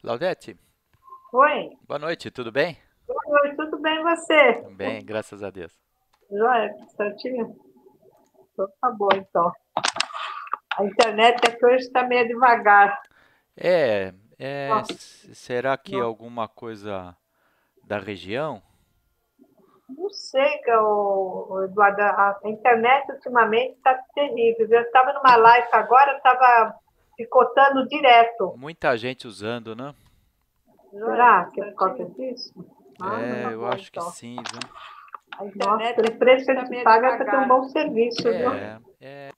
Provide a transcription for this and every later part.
Laudete, Oi, boa noite, tudo bem? oi, tudo bem e você? Bem, graças a Deus. Joia, tudo certinho? Então tá bom, então. A internet é que hoje está meio devagar. É, Nossa, será que não, alguma coisa da região? não sei, Eduardo, a internet ultimamente está terrível. Eu estava numa live agora, estava picotando direto. Muita gente usando, né? Será que é por causa disso? Ah, não, tá É, eu bom, acho que então. sim, viu? Nossa, pelo preço que a gente paga é para ter um bom serviço, viu? É,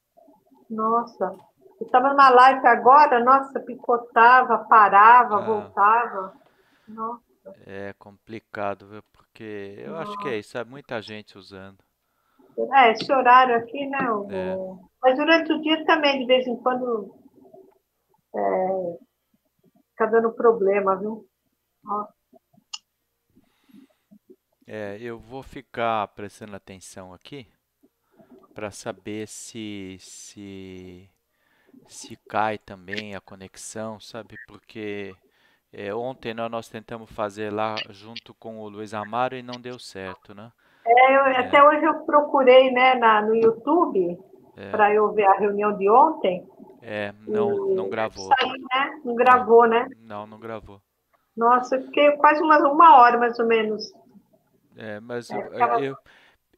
Nossa, eu estava numa live agora, nossa, picotava, parava, ah, voltava. Nossa, é complicado, viu? Porque eu acho que é nossa. isso, é muita gente usando. É, esse horário aqui, né? É, Mas durante o dia também, de vez em quando, fica dando problema, viu? Nossa, eu vou ficar prestando atenção aqui para saber se cai também a conexão, sabe? Porque ontem nós tentamos fazer lá junto com o Luiz Amaro e não deu certo, né? até É, hoje eu procurei, né, no YouTube é, para eu ver a reunião de ontem não e gravou. saí, né? Não É, gravou, né? não gravou. Nossa, eu fiquei quase uma hora mais ou menos. Mas É, ficava...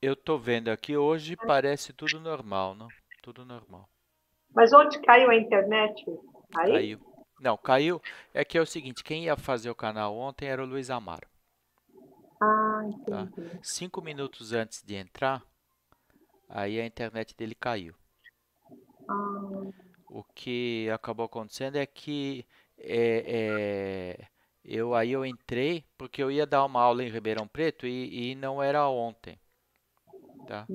eu tô vendo aqui hoje parece tudo normal, não? Tudo normal. Mas onde caiu a internet? Aí? Caiu. Não, caiu. É que é o seguinte, quem ia fazer o canal ontem era o Luiz Amaro, Ah, tá? entendi. 5 minutos antes de entrar, aí a internet dele caiu. Ah, O que acabou acontecendo é que eu entrei porque eu ia dar uma aula em Ribeirão Preto e não era ontem, tá?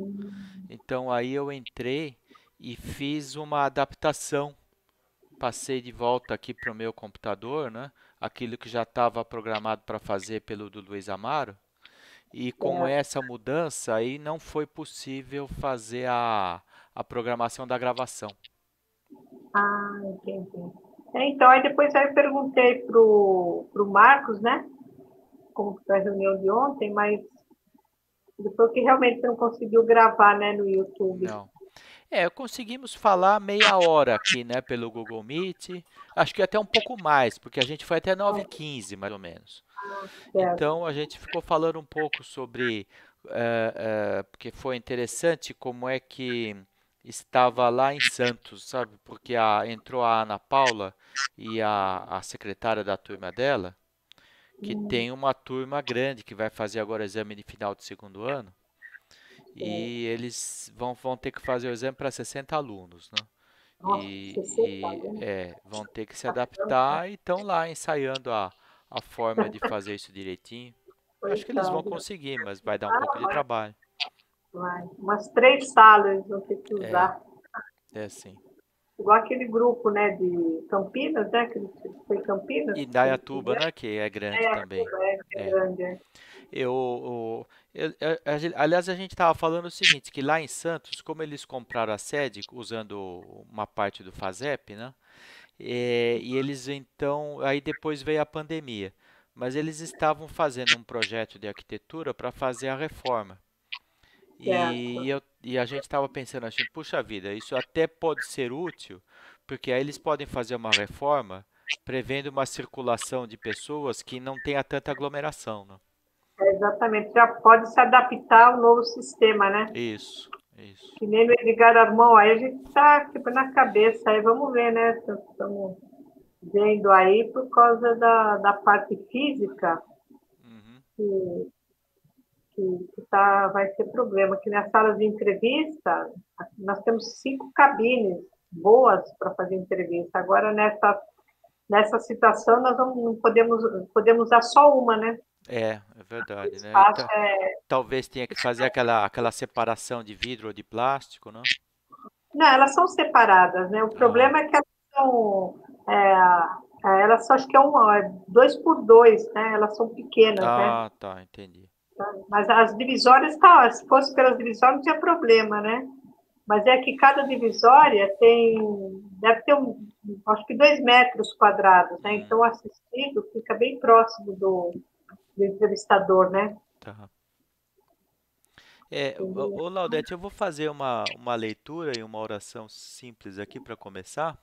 Então aí eu entrei e fiz uma adaptação. Passei de volta aqui para o meu computador, né? Aquilo que já estava programado para fazer pelo do Luiz Amaro. E com é. essa mudança aí não foi possível fazer a programação da gravação. Ah, entendi. Então, aí depois aí eu perguntei pro Marcos, né? Como foi a reunião de ontem, mas ele falou que realmente não conseguiu gravar, né, no YouTube. Não. Conseguimos falar meia hora aqui, né, pelo Google Meet. Acho que até um pouco mais, porque a gente foi até 9h15, mais ou menos. Certo. Então a gente ficou falando um pouco sobre, porque foi interessante como é que estava lá em Santos, sabe? Porque entrou a Ana Paula e a secretária da turma dela, que tem uma turma grande que vai fazer agora o exame de final de segundo ano. E eles vão ter que fazer o exame para 60 alunos, né? Nossa, 60 alunos. Vão ter que se Bastante, adaptar e estão lá ensaiando a forma de fazer isso direitinho. Acho que eles vão coitado. conseguir, mas vai dar um Ah, pouco de trabalho. vai. Umas 3 salas eles vão ter que É, usar. é sim. Igual aquele grupo, né, de Campinas, né? Que foi Campinas E que eles Indaiatuba, fizeram. né, que é grande É, também. é É. grande. É. Eu, aliás, a gente estava falando o seguinte, que lá em Santos, como eles compraram a sede usando uma parte do FASEP, né? E eles então, aí depois veio a pandemia, mas eles estavam fazendo um projeto de arquitetura para fazer a reforma. Certo. E a gente estava pensando assim, puxa vida, isso até pode ser útil, porque aí eles podem fazer uma reforma prevendo uma circulação de pessoas que não tenha tanta aglomeração, né? É, exatamente. Já pode se adaptar ao novo sistema, né? Isso, isso. Que nem no Edgar Armão, aí a gente está tipo, na cabeça, aí vamos ver, né? Estamos vendo aí por causa da parte física Uhum. que, que tá, vai ser problema. Que nas salas de entrevista, nós temos 5 cabines boas para fazer entrevista. Agora, nessa situação, nós não podemos usar só uma, né? É O verdade, né? espaço é. Talvez tenha que fazer aquela separação de vidro ou de plástico, né? Não, elas são separadas, né? O Ah, problema é que elas são. Elas só acho que é 2 por 2, né? Elas são pequenas, né? tá, entendi. Mas as divisórias, tá, se fosse pelas divisórias, não tinha problema, né? Mas é que cada divisória tem deve ter acho que 2 metros quadrados, né? Hum, Então o assistido fica bem próximo do entrevistador, né? tá. Ô Laudete, eu vou fazer uma leitura e uma oração simples aqui para começar,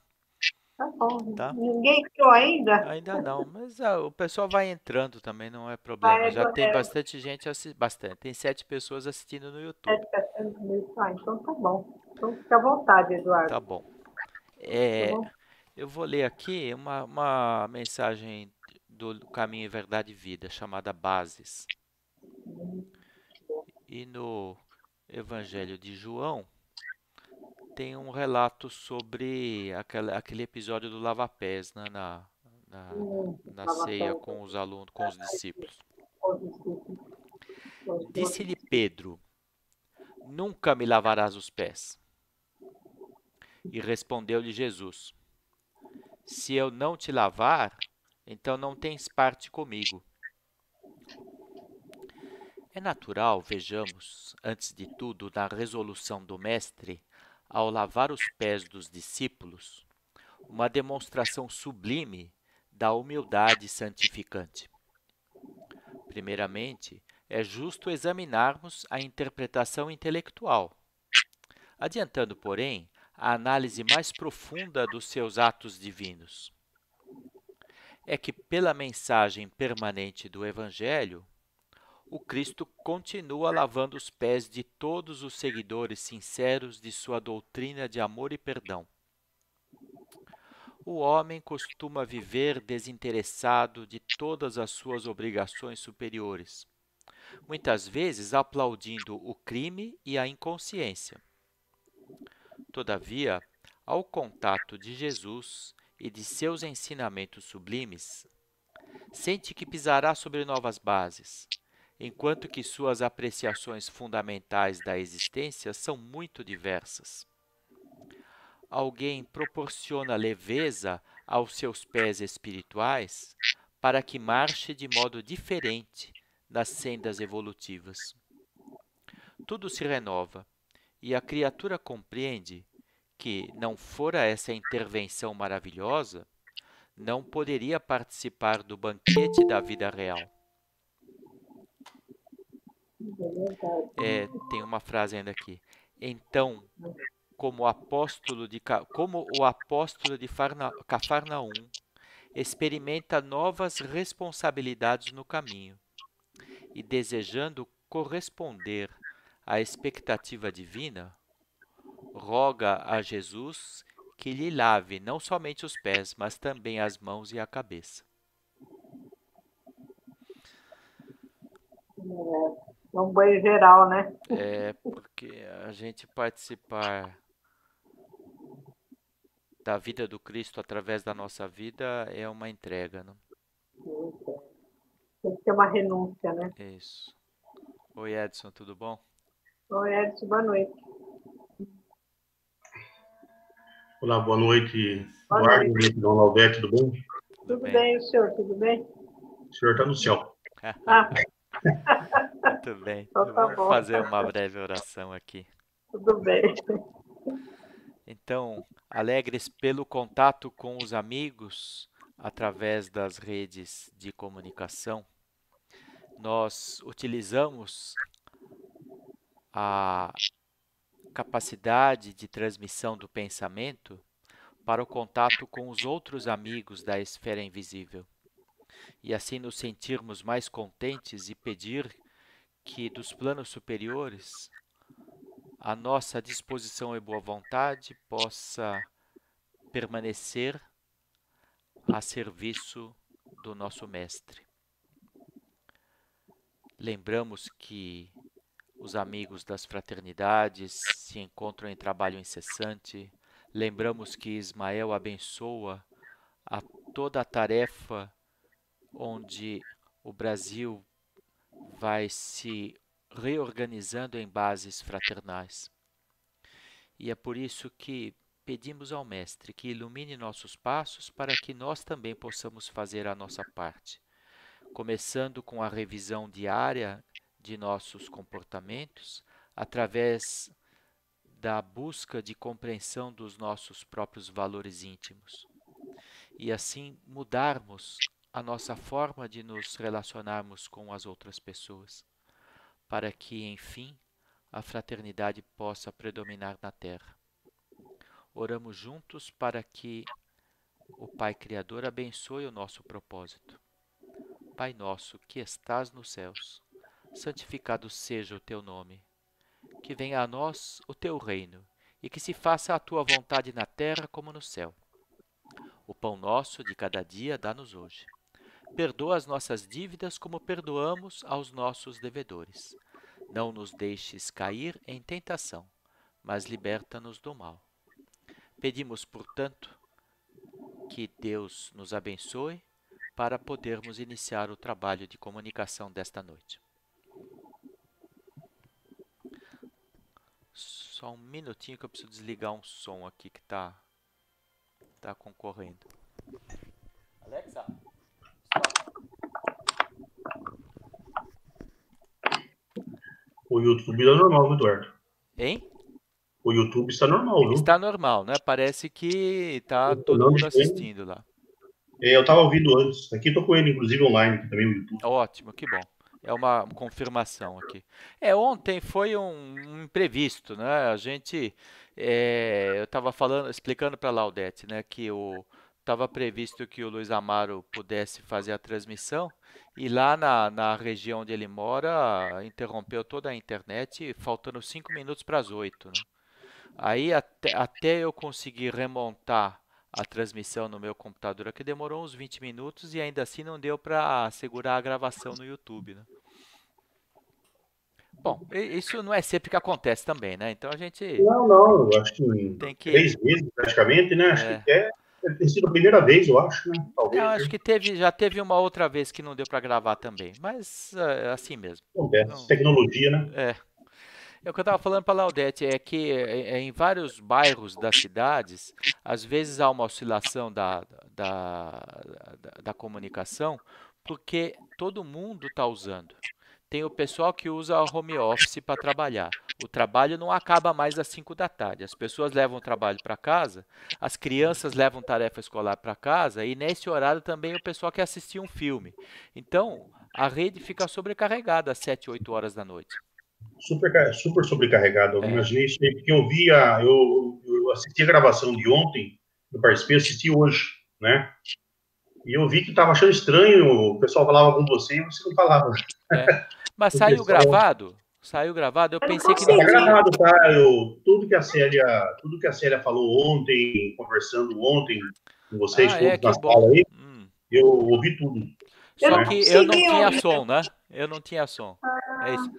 Tá bom. tá? Ninguém entrou ainda? Ainda não, mas o pessoal vai entrando também, não é Ah, problema. Já tem bastante gente bastante. Tem 7 pessoas assistindo no YouTube. 700 mil. Ah, então tá bom. Então fica à vontade, Tá Eduardo. bom. Tá É, bom? eu vou ler aqui uma mensagem do Caminho Verdade e Vida, chamada Bases. E no Evangelho de João tem um relato sobre aquele episódio do lava-pés, né, na, na Lava ceia pés, com os alunos, com os discípulos. outros Disse-lhe Pedro: Nunca me lavarás os pés. E respondeu-lhe Jesus: Se eu não te lavar, então não tens parte comigo. É natural, vejamos, antes de tudo, na resolução do Mestre, ao lavar os pés dos discípulos, uma demonstração sublime da humildade santificante. Primeiramente, é justo examinarmos a interpretação intelectual, adiantando, porém, a análise mais profunda dos seus atos divinos. É que, pela mensagem permanente do Evangelho, o Cristo continua lavando os pés de todos os seguidores sinceros de sua doutrina de amor e perdão. O homem costuma viver desinteressado de todas as suas obrigações superiores, muitas vezes aplaudindo o crime e a inconsciência. Todavia, ao contato de Jesus e de seus ensinamentos sublimes, sente que pisará sobre novas bases, enquanto que suas apreciações fundamentais da existência são muito diversas. Alguém proporciona leveza aos seus pés espirituais para que marche de modo diferente nas sendas evolutivas. Tudo se renova e a criatura compreende que, não fora essa intervenção maravilhosa, não poderia participar do banquete da vida real. Tem uma frase ainda aqui. Então, como o apóstolo de Cafarnaum experimenta novas responsabilidades no caminho e, desejando corresponder à expectativa divina, roga a Jesus que lhe lave não somente os pés, mas também as mãos e a cabeça. É um banho geral, né? É porque a gente participar da vida do Cristo através da nossa vida é uma entrega, não? Tem que ter uma renúncia, né? É isso. Oi, Edson, tudo bom? Oi, Edson, boa noite. Olá, boa noite, Isso. Boa Eduardo, noite. Dom Laudete, tudo bom? Tudo Tudo bem? bem, o senhor? Tudo bem? O senhor está no céu. Ah, Muito bem. então tá Vamos bom. fazer uma breve oração aqui. Tudo bem. Então, alegres pelo contato com os amigos através das redes de comunicação, nós utilizamos a capacidade de transmissão do pensamento para o contato com os outros amigos da esfera invisível e assim nos sentirmos mais contentes e pedir que dos planos superiores a nossa disposição e boa vontade possa permanecer a serviço do nosso Mestre. Lembramos que os amigos das fraternidades se encontram em trabalho incessante. Lembramos que Ismael abençoa a toda a tarefa onde o Brasil vai se reorganizando em bases fraternais. E é por isso que pedimos ao Mestre que ilumine nossos passos para que nós também possamos fazer a nossa parte, começando com a revisão diária de nossos comportamentos, através da busca de compreensão dos nossos próprios valores íntimos e assim mudarmos a nossa forma de nos relacionarmos com as outras pessoas, para que, enfim, a fraternidade possa predominar na Terra. Oramos juntos para que o Pai Criador abençoe o nosso propósito. Pai nosso que estás nos céus, santificado seja o teu nome. Que venha a nós o teu reino e que se faça a tua vontade na terra como no céu. O pão nosso de cada dia dá-nos hoje. Perdoa as nossas dívidas como perdoamos aos nossos devedores. Não nos deixes cair em tentação, mas liberta-nos do mal. Pedimos, portanto, que Deus nos abençoe para podermos iniciar o trabalho de comunicação desta noite. Só um minutinho que eu preciso desligar um som aqui que tá concorrendo. Alexa, O YouTube está normal, viu, Eduardo? hein? O YouTube está normal, viu? Está normal, né? Parece que tá todo Não mundo tem. assistindo lá. Eu estava ouvindo antes. Aqui estou com ele, inclusive, online, aqui também, o YouTube. Ótimo, que bom. É uma confirmação aqui. Ontem foi um imprevisto, né? Eu estava explicando para a Laudete, né, que estava previsto que o Luiz Amaro pudesse fazer a transmissão e lá na região onde ele mora interrompeu toda a internet, faltando 5 minutos para as 8, né? Aí até eu conseguir remontar a transmissão no meu computador aqui demorou uns 20 minutos e ainda assim não deu para segurar a gravação no YouTube, né? Bom, isso não é sempre que acontece também, né? Então a gente Não, eu acho que tem que... 3 meses praticamente, né? Acho que tem sido a primeira vez, eu acho, né? Talvez. Não, acho que já teve uma outra vez que não deu para gravar também, mas é assim mesmo. Acontece. Tecnologia, né? O que eu estava falando para a Laudete é que em vários bairros das cidades, às vezes há uma oscilação da comunicação, porque todo mundo está usando. Tem o pessoal que usa home office para trabalhar. O trabalho não acaba mais às 5 da tarde. As pessoas levam o trabalho para casa, as crianças levam tarefa escolar para casa e nesse horário também o pessoal quer assistir um filme. Então, a rede fica sobrecarregada às 7, 8 horas da noite. Super sobrecarregado. Eu imaginei isso aí, porque eu assisti a gravação de ontem, eu participei, assisti hoje, né? E eu vi que estava achando estranho, o pessoal falava com você e você não falava. Mas saiu gravado? Saiu gravado? Eu pensei que não Tá tinha. gravado, tá? Tudo que a Célia falou ontem, conversando ontem com vocês todos na sala aí, eu ouvi tudo. Só que eu não tinha som, né? Eu não tinha som. É isso.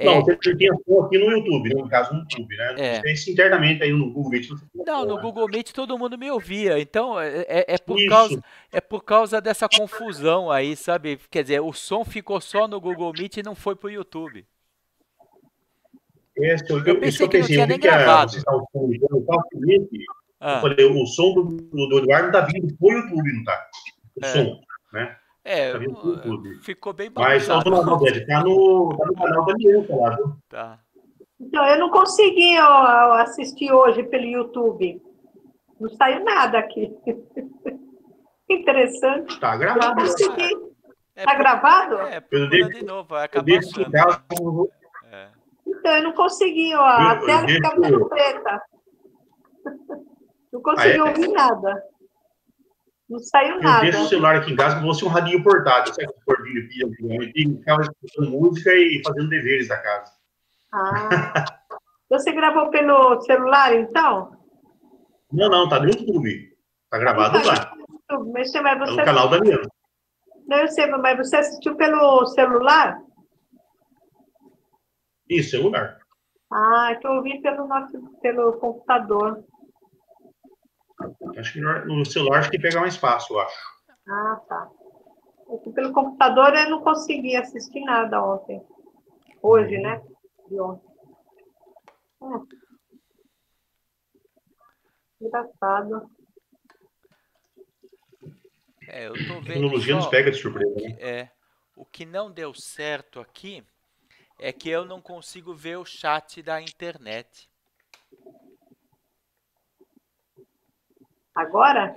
Não, você tinha som aqui no YouTube, no caso no YouTube, né? Não sei se internamente aí no Google Meet. Não, no Google Meet todo mundo me ouvia. Então é por causa dessa confusão aí, sabe? Quer dizer, o som ficou só no Google Meet e não foi pro YouTube. Eu pensei que não tinha nem gravado. Vocês estavam comunicando facilmente. Eu falei, o som do Eduardo tá vindo pro YouTube, não tá? O som, né? Tá vindo pro YouTube. Ficou bem bagunçado. Mas tá no canal da Aliança lá, viu? Tá. Então, eu não consegui assistir hoje pelo YouTube. Não saiu nada aqui. Interessante. Tá gravado. Eu não consegui. Tá gravado? Procura de novo, vai acabar achando. Então, eu não consegui, a tela fica muito preta. Não consegui ouvir nada. Não saiu nada. Eu deixo o celular aqui em casa como se fosse um radinho portátil. Sabe que o cordinho e ficava escutando música e fazendo deveres da casa. Você gravou pelo celular, então? Não, tá no YouTube. Tá gravado lá. Mas você... Tá no canal da Aliança. Não, eu sei, mas você assistiu pelo celular? Isso, celular. Então eu ouvi pelo computador. Acho que no celular acho que pega mais fácil, eu acho. Tá. Pelo computador eu não consegui assistir nada ontem. Hoje, né? De ontem. Engraçado. Eu tô vendo. A tecnologia nos pega de surpresa. Né? O que não deu certo aqui é que eu não consigo ver o chat da internet. Agora?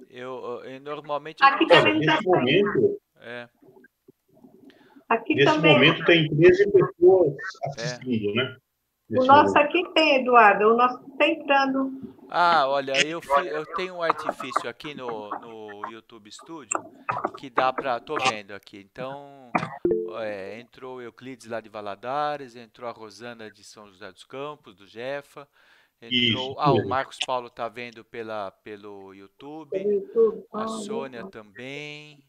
Eu normalmente eu Aqui não também sei. já Nesse tem. momento, Aqui nesse também. momento tem 13 pessoas É. assistindo, né? O Nesse nosso momento. aqui tem, Eduardo. O nosso está entrando. Ah, olha, eu tenho um artifício aqui no YouTube Studio que dá pra. Tô vendo aqui. Então, entrou o Euclides lá de Valadares, entrou a Rosana de São José dos Campos, do Jefa, Isso entrou. O mesmo. Marcos Paulo tá vendo pelo Pelo YouTube, YouTube. a Sônia Legal. também.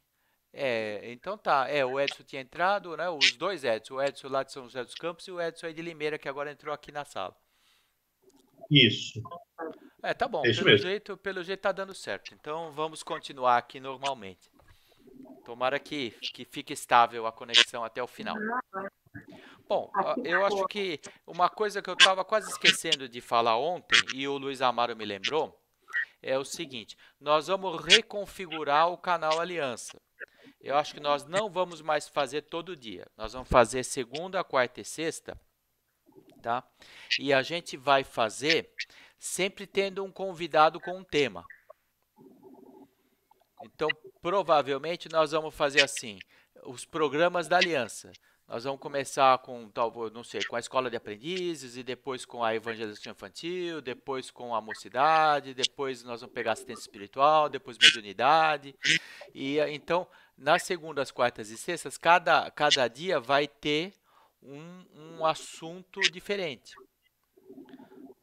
Então tá. O Edson tinha entrado, né? Os dois Edson, o Edson lá de São José dos Campos e o Edson aí de Limeira, que agora entrou aqui na sala. Isso. Tá bom, É isso mesmo. pelo jeito tá dando certo. Então vamos continuar aqui normalmente. Tomara que fique estável a conexão até o final. Bom, Aqui eu acho ficou. que uma coisa que eu estava quase esquecendo de falar ontem, e o Luiz Amaro me lembrou, é o seguinte: nós vamos reconfigurar o canal Aliança. Eu acho que nós não vamos mais fazer todo dia. Nós vamos fazer segunda, quarta e sexta, tá? E a gente vai fazer sempre tendo um convidado com um tema. Então, provavelmente nós vamos fazer assim, os programas da Aliança. Nós vamos começar com, talvez, não sei, com a escola de aprendizes e depois com a evangelização infantil, depois com a mocidade, depois nós vamos pegar assistência espiritual, depois mediunidade. E então, nas segundas, quartas e sextas, cada dia vai ter um assunto diferente.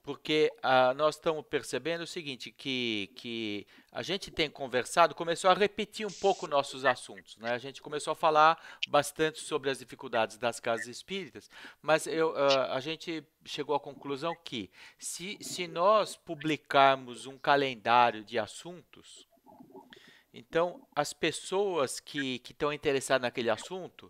Porque nós estamos percebendo o seguinte, que a gente tem conversado, começou a repetir um pouco nossos assuntos, né? A gente começou a falar bastante sobre as dificuldades das casas espíritas, mas a gente chegou à conclusão que se nós publicarmos um calendário de assuntos, então as pessoas que estão interessadas naquele assunto,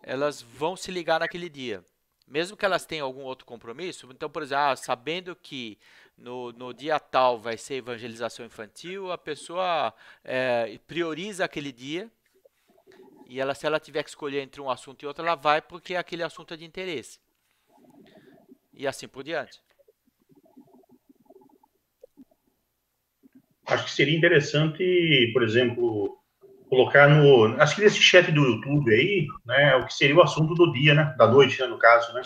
elas vão se ligar naquele dia. Mesmo que elas tenham algum outro compromisso, então, por exemplo, sabendo que no dia tal vai ser evangelização infantil, a pessoa prioriza aquele dia e se ela tiver que escolher entre um assunto e outro, ela vai porque aquele assunto é de interesse. E assim por diante. Acho que seria interessante, por exemplo, colocar no. Acho que nesse chat do YouTube aí, né? O que seria o assunto do dia, né? Da noite, né, no caso, né?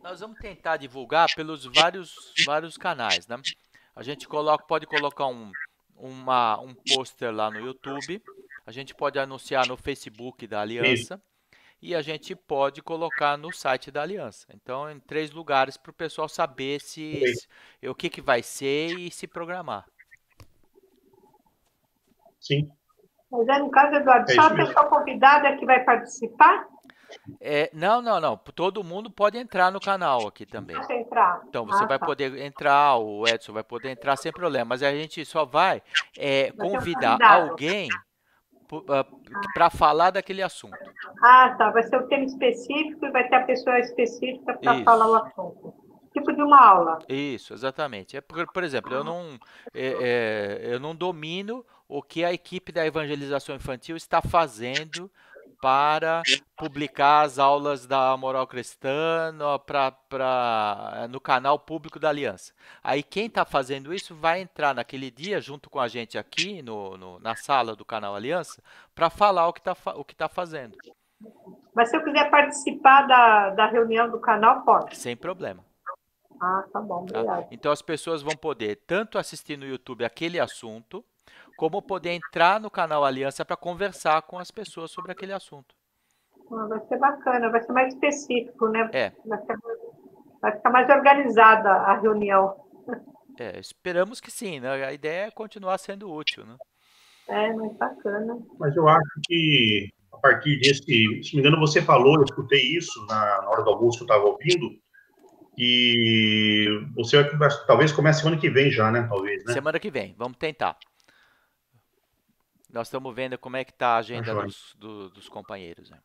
Nós vamos tentar divulgar pelos vários canais, né? A gente pode colocar um pôster lá no YouTube, a gente pode anunciar no Facebook da Isso. Aliança e a gente pode colocar no site da Aliança. Então, em 3 lugares para o pessoal saber o que vai ser e se programar. Sim. Mas no caso, Eduardo, É só isso a mesmo. pessoa convidada que vai participar? Não. Todo mundo pode entrar no canal aqui também. Pode entrar. Então, você vai Tá. poder entrar, o Edson vai poder entrar sem problema, mas a gente só vai Vai ter um convidar convidado. alguém para falar daquele assunto. Tá. Vai ser o tema específico e vai ter a pessoa específica para falar o Isso, assunto. Tipo de uma aula. isso, exatamente. Por exemplo, eu não domino o que a equipe da evangelização infantil está fazendo para publicar as aulas da moral cristã no canal público da Aliança. Aí quem está fazendo isso vai entrar naquele dia junto com a gente aqui na sala do canal Aliança para falar o que tá fazendo. Mas se eu quiser participar da reunião do canal, pode. Sem problema. Tá bom, Tá? obrigada. Então as pessoas vão poder tanto assistir no YouTube aquele assunto, como poder entrar no canal Aliança para conversar com as pessoas sobre aquele assunto. Vai ser bacana, vai ser mais específico, né? É. Vai ficar mais organizada a reunião. Esperamos que sim, né? A ideia é continuar sendo útil, né? Mas bacana. Mas eu acho que a partir desse, se não me engano, você falou, eu escutei isso na hora do almoço que eu estava ouvindo, e você talvez comece semana que vem já, né? Talvez, né? Semana que vem, vamos tentar. Nós estamos vendo como é que está a agenda dos companheiros. Né?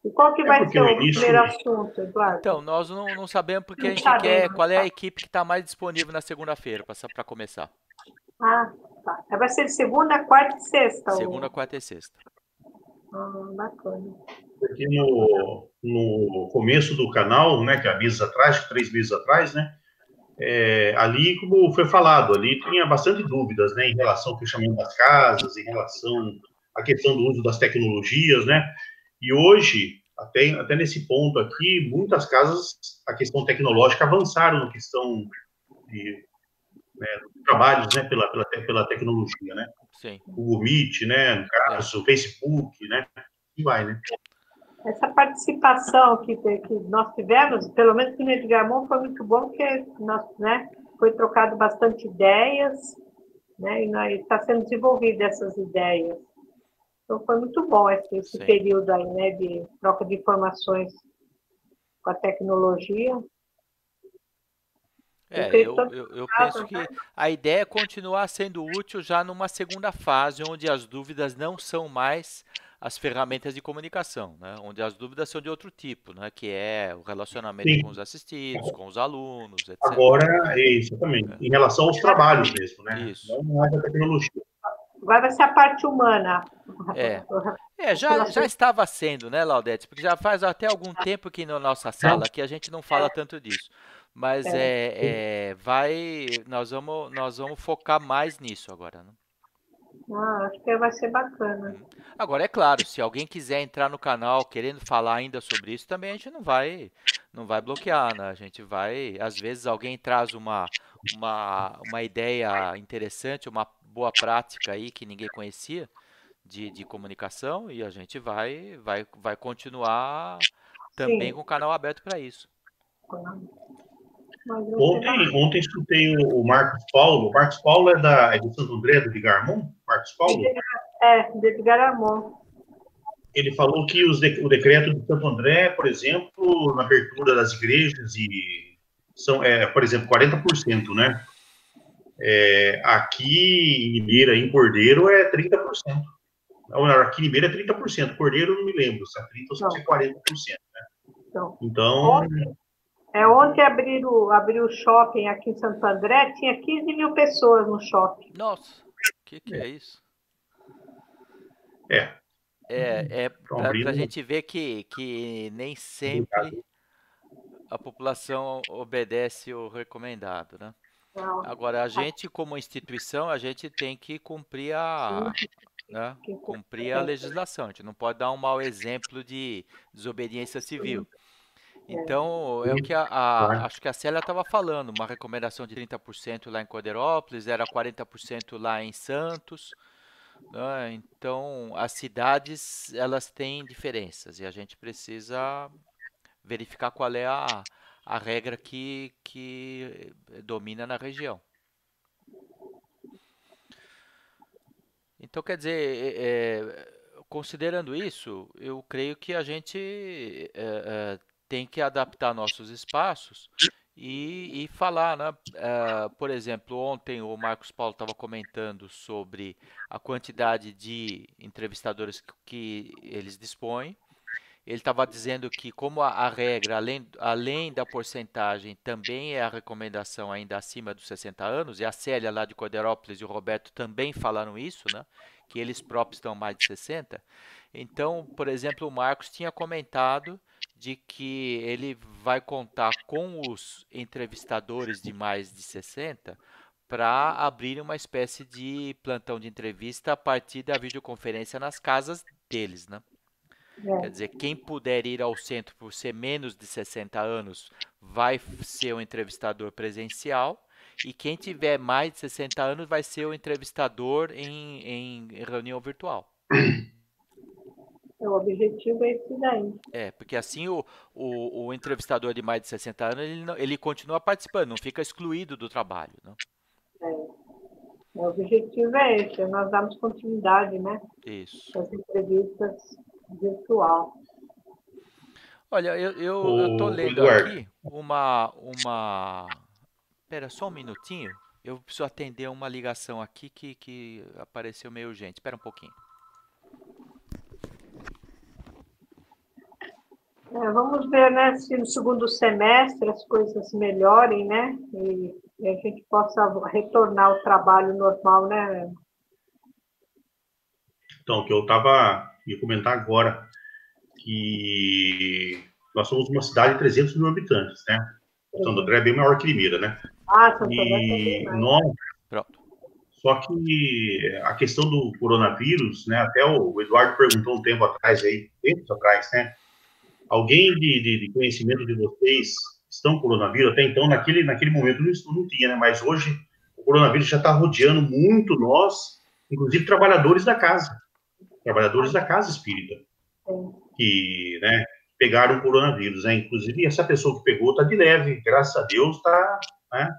E qual que vai ser o isso... primeiro assunto, Eduardo? Então, nós não sabemos porque a gente quer qual é a equipe que está mais disponível na segunda-feira para começar. Tá. Vai ser de segunda, quarta e sexta? Segunda, quarta e sexta. Bacana. Porque no começo do canal, né, que há meses atrás, 3 meses atrás, né, ali, como foi falado, ali tinha bastante dúvidas, né, em relação ao fechamento das casas, em relação à questão do uso das tecnologias, né, e hoje, até nesse ponto aqui, muitas casas, a questão tecnológica avançaram na questão de trabalhos, né, pela tecnologia, né, Sim. o Google Meet, né, no caso, o Facebook, né, e vai, né. Essa participação que nós tivemos, pelo menos no Edgarmon, foi muito bom, porque nós, né, foi trocado bastante ideias, né, e está sendo desenvolvida essas ideias. Então, foi muito bom esse período aí, né, de troca de informações com a tecnologia. Eu penso que a ideia é continuar sendo útil já numa segunda fase, onde as dúvidas não são mais as ferramentas de comunicação, né? Onde as dúvidas são de outro tipo, né? Que é o relacionamento com Sim. os assistidos, com os alunos, etc. Agora, é isso também, em relação aos trabalhos mesmo, né, Isso. não mais a tecnologia. Agora vai ser a parte humana. Já estava sendo, né, Laudete? Porque já faz até algum tempo que na nossa sala aqui a gente não fala tanto disso. Mas nós vamos focar mais nisso agora, né? Acho que vai ser bacana. Agora, é claro, se alguém quiser entrar no canal querendo falar ainda sobre isso, também a gente não vai bloquear, né? A gente vai, às vezes alguém traz uma ideia interessante, uma boa prática aí que ninguém conhecia de comunicação e a gente vai continuar também com o canal aberto para isso. Ontem escutei o Marcos Paulo. O Marcos Paulo é de Santo André, do Vigarmon? Marcos Paulo? De Vigaramon. Ele falou que o decreto de Santo André, por exemplo, na abertura das igrejas, são, por exemplo, 40%, né? Aqui em Limeira, em Cordeiro, é 30%. Aqui em Limeira é 30%. Cordeiro, eu não me lembro se é 30% ou se é 40%. Né? Então... Ontem abriu o shopping aqui em Santo André, tinha 15 mil pessoas no shopping. Nossa, o que é isso? Para a gente ver que nem sempre a população obedece o recomendado, né? Agora, a gente, como instituição, a gente tem que cumprir cumprir a legislação. A gente não pode dar um mau exemplo de desobediência civil. Então, é o que acho que a Célia estava falando, uma recomendação de 30% lá em Corderópolis, era 40% lá em Santos, né? Então, as cidades, elas têm diferenças e a gente precisa verificar qual é a regra que domina na região. Então, quer dizer, considerando isso, eu creio que a gente tem que adaptar nossos espaços e falar, né? Por exemplo, ontem o Marcos Paulo estava comentando sobre a quantidade de entrevistadores que eles dispõem. Ele estava dizendo que, como a regra, além da porcentagem, também é a recomendação ainda acima dos 60 anos, e a Célia lá de Corderópolis e o Roberto também falaram isso, né? Que eles próprios estão mais de 60. Então, por exemplo, o Marcos tinha comentado de que ele vai contar com os entrevistadores de mais de 60 para abrir uma espécie de plantão de entrevista a partir da videoconferência nas casas deles, né? Quer dizer, quem puder ir ao centro por ser menos de 60 anos vai ser o entrevistador presencial e quem tiver mais de 60 anos vai ser o entrevistador em reunião virtual. O objetivo é esse daí. Porque assim o entrevistador de mais de 60 anos ele continua participando, não fica excluído do trabalho. Não? O objetivo é esse, nós damos continuidade, né? Isso. As entrevistas virtual. Olha, eu estou lendo aqui Espera só um minutinho. Eu preciso atender uma ligação aqui que apareceu meio urgente. Espera um pouquinho. Vamos ver, né, se no segundo semestre as coisas melhorem, né? E a gente possa retornar ao trabalho normal, né? Então, o que eu ia comentar agora, que nós somos uma cidade de 300 mil habitantes, né? Santo André é bem maior que Limeira, né? Ah, Santo André também, E né? nós, Pronto. só que a questão do coronavírus, né? Até o Eduardo perguntou um tempo atrás aí, tempos atrás, né? Alguém de conhecimento de vocês estão com coronavírus? Até então, naquele momento não tinha, né? Mas hoje o coronavírus já está rodeando muito nós, inclusive trabalhadores da casa espírita, Sim. que, né, pegaram o coronavírus, né? Inclusive essa pessoa que pegou está de leve, graças a Deus está, né?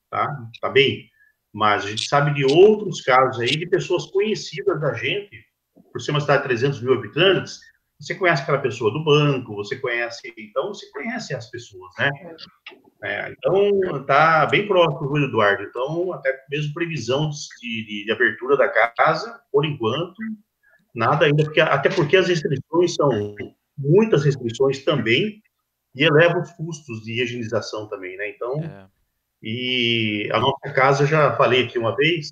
Tá bem. Mas a gente sabe de outros casos aí de pessoas conhecidas da gente, por ser uma cidade de 300 mil habitantes, você conhece aquela pessoa do banco, então você conhece as pessoas, né? Então, tá bem próximo, Rui Eduardo. Então, até mesmo previsão de abertura da casa, por enquanto, nada ainda, até porque as restrições são muitas restrições também, e eleva os custos de higienização também, né? Então, É. e a nossa casa, já falei aqui uma vez,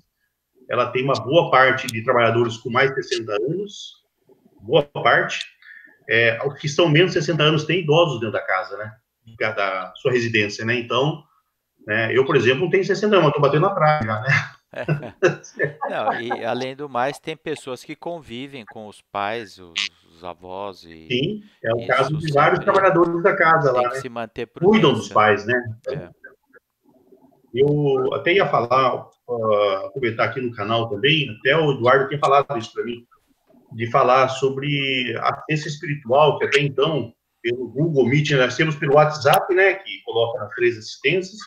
ela tem uma boa parte de trabalhadores com mais de 60 anos, boa parte. Os que estão menos de 60 anos têm idosos dentro da casa, né? Da sua residência, né? Então, né, eu, por exemplo, não tenho 60 anos, mas estou batendo na praia já, né? Não, e além do mais, tem pessoas que convivem com os pais, os avós, e Sim, é o caso isso de vários sempre trabalhadores da casa tem lá, que né? se manter Cuidam dos prudência, né? pais, né? É. Eu até ia falar, comentar aqui no canal também, até o Eduardo tinha falado isso para mim, de falar sobre a ciência espiritual, que até então, pelo Google Meet, nós temos pelo WhatsApp, né, que coloca nas 3 assistências,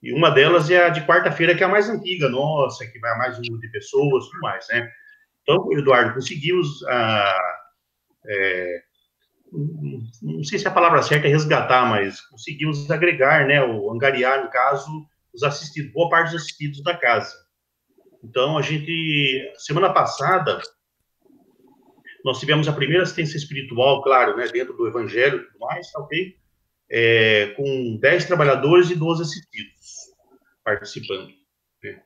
e uma delas é a de quarta-feira, que é a mais antiga, nossa, que vai a mais um número de pessoas, tudo mais, né? Então, Eduardo, conseguimos, não sei se a palavra certa é resgatar, mas conseguimos agregar, né, ou angariar, no caso, os assistidos, boa parte dos assistidos da casa. Então, semana passada, nós tivemos a primeira assistência espiritual, claro, né, dentro do Evangelho e tudo mais, tá ok? Com 10 trabalhadores e 12 assistidos participando. Né?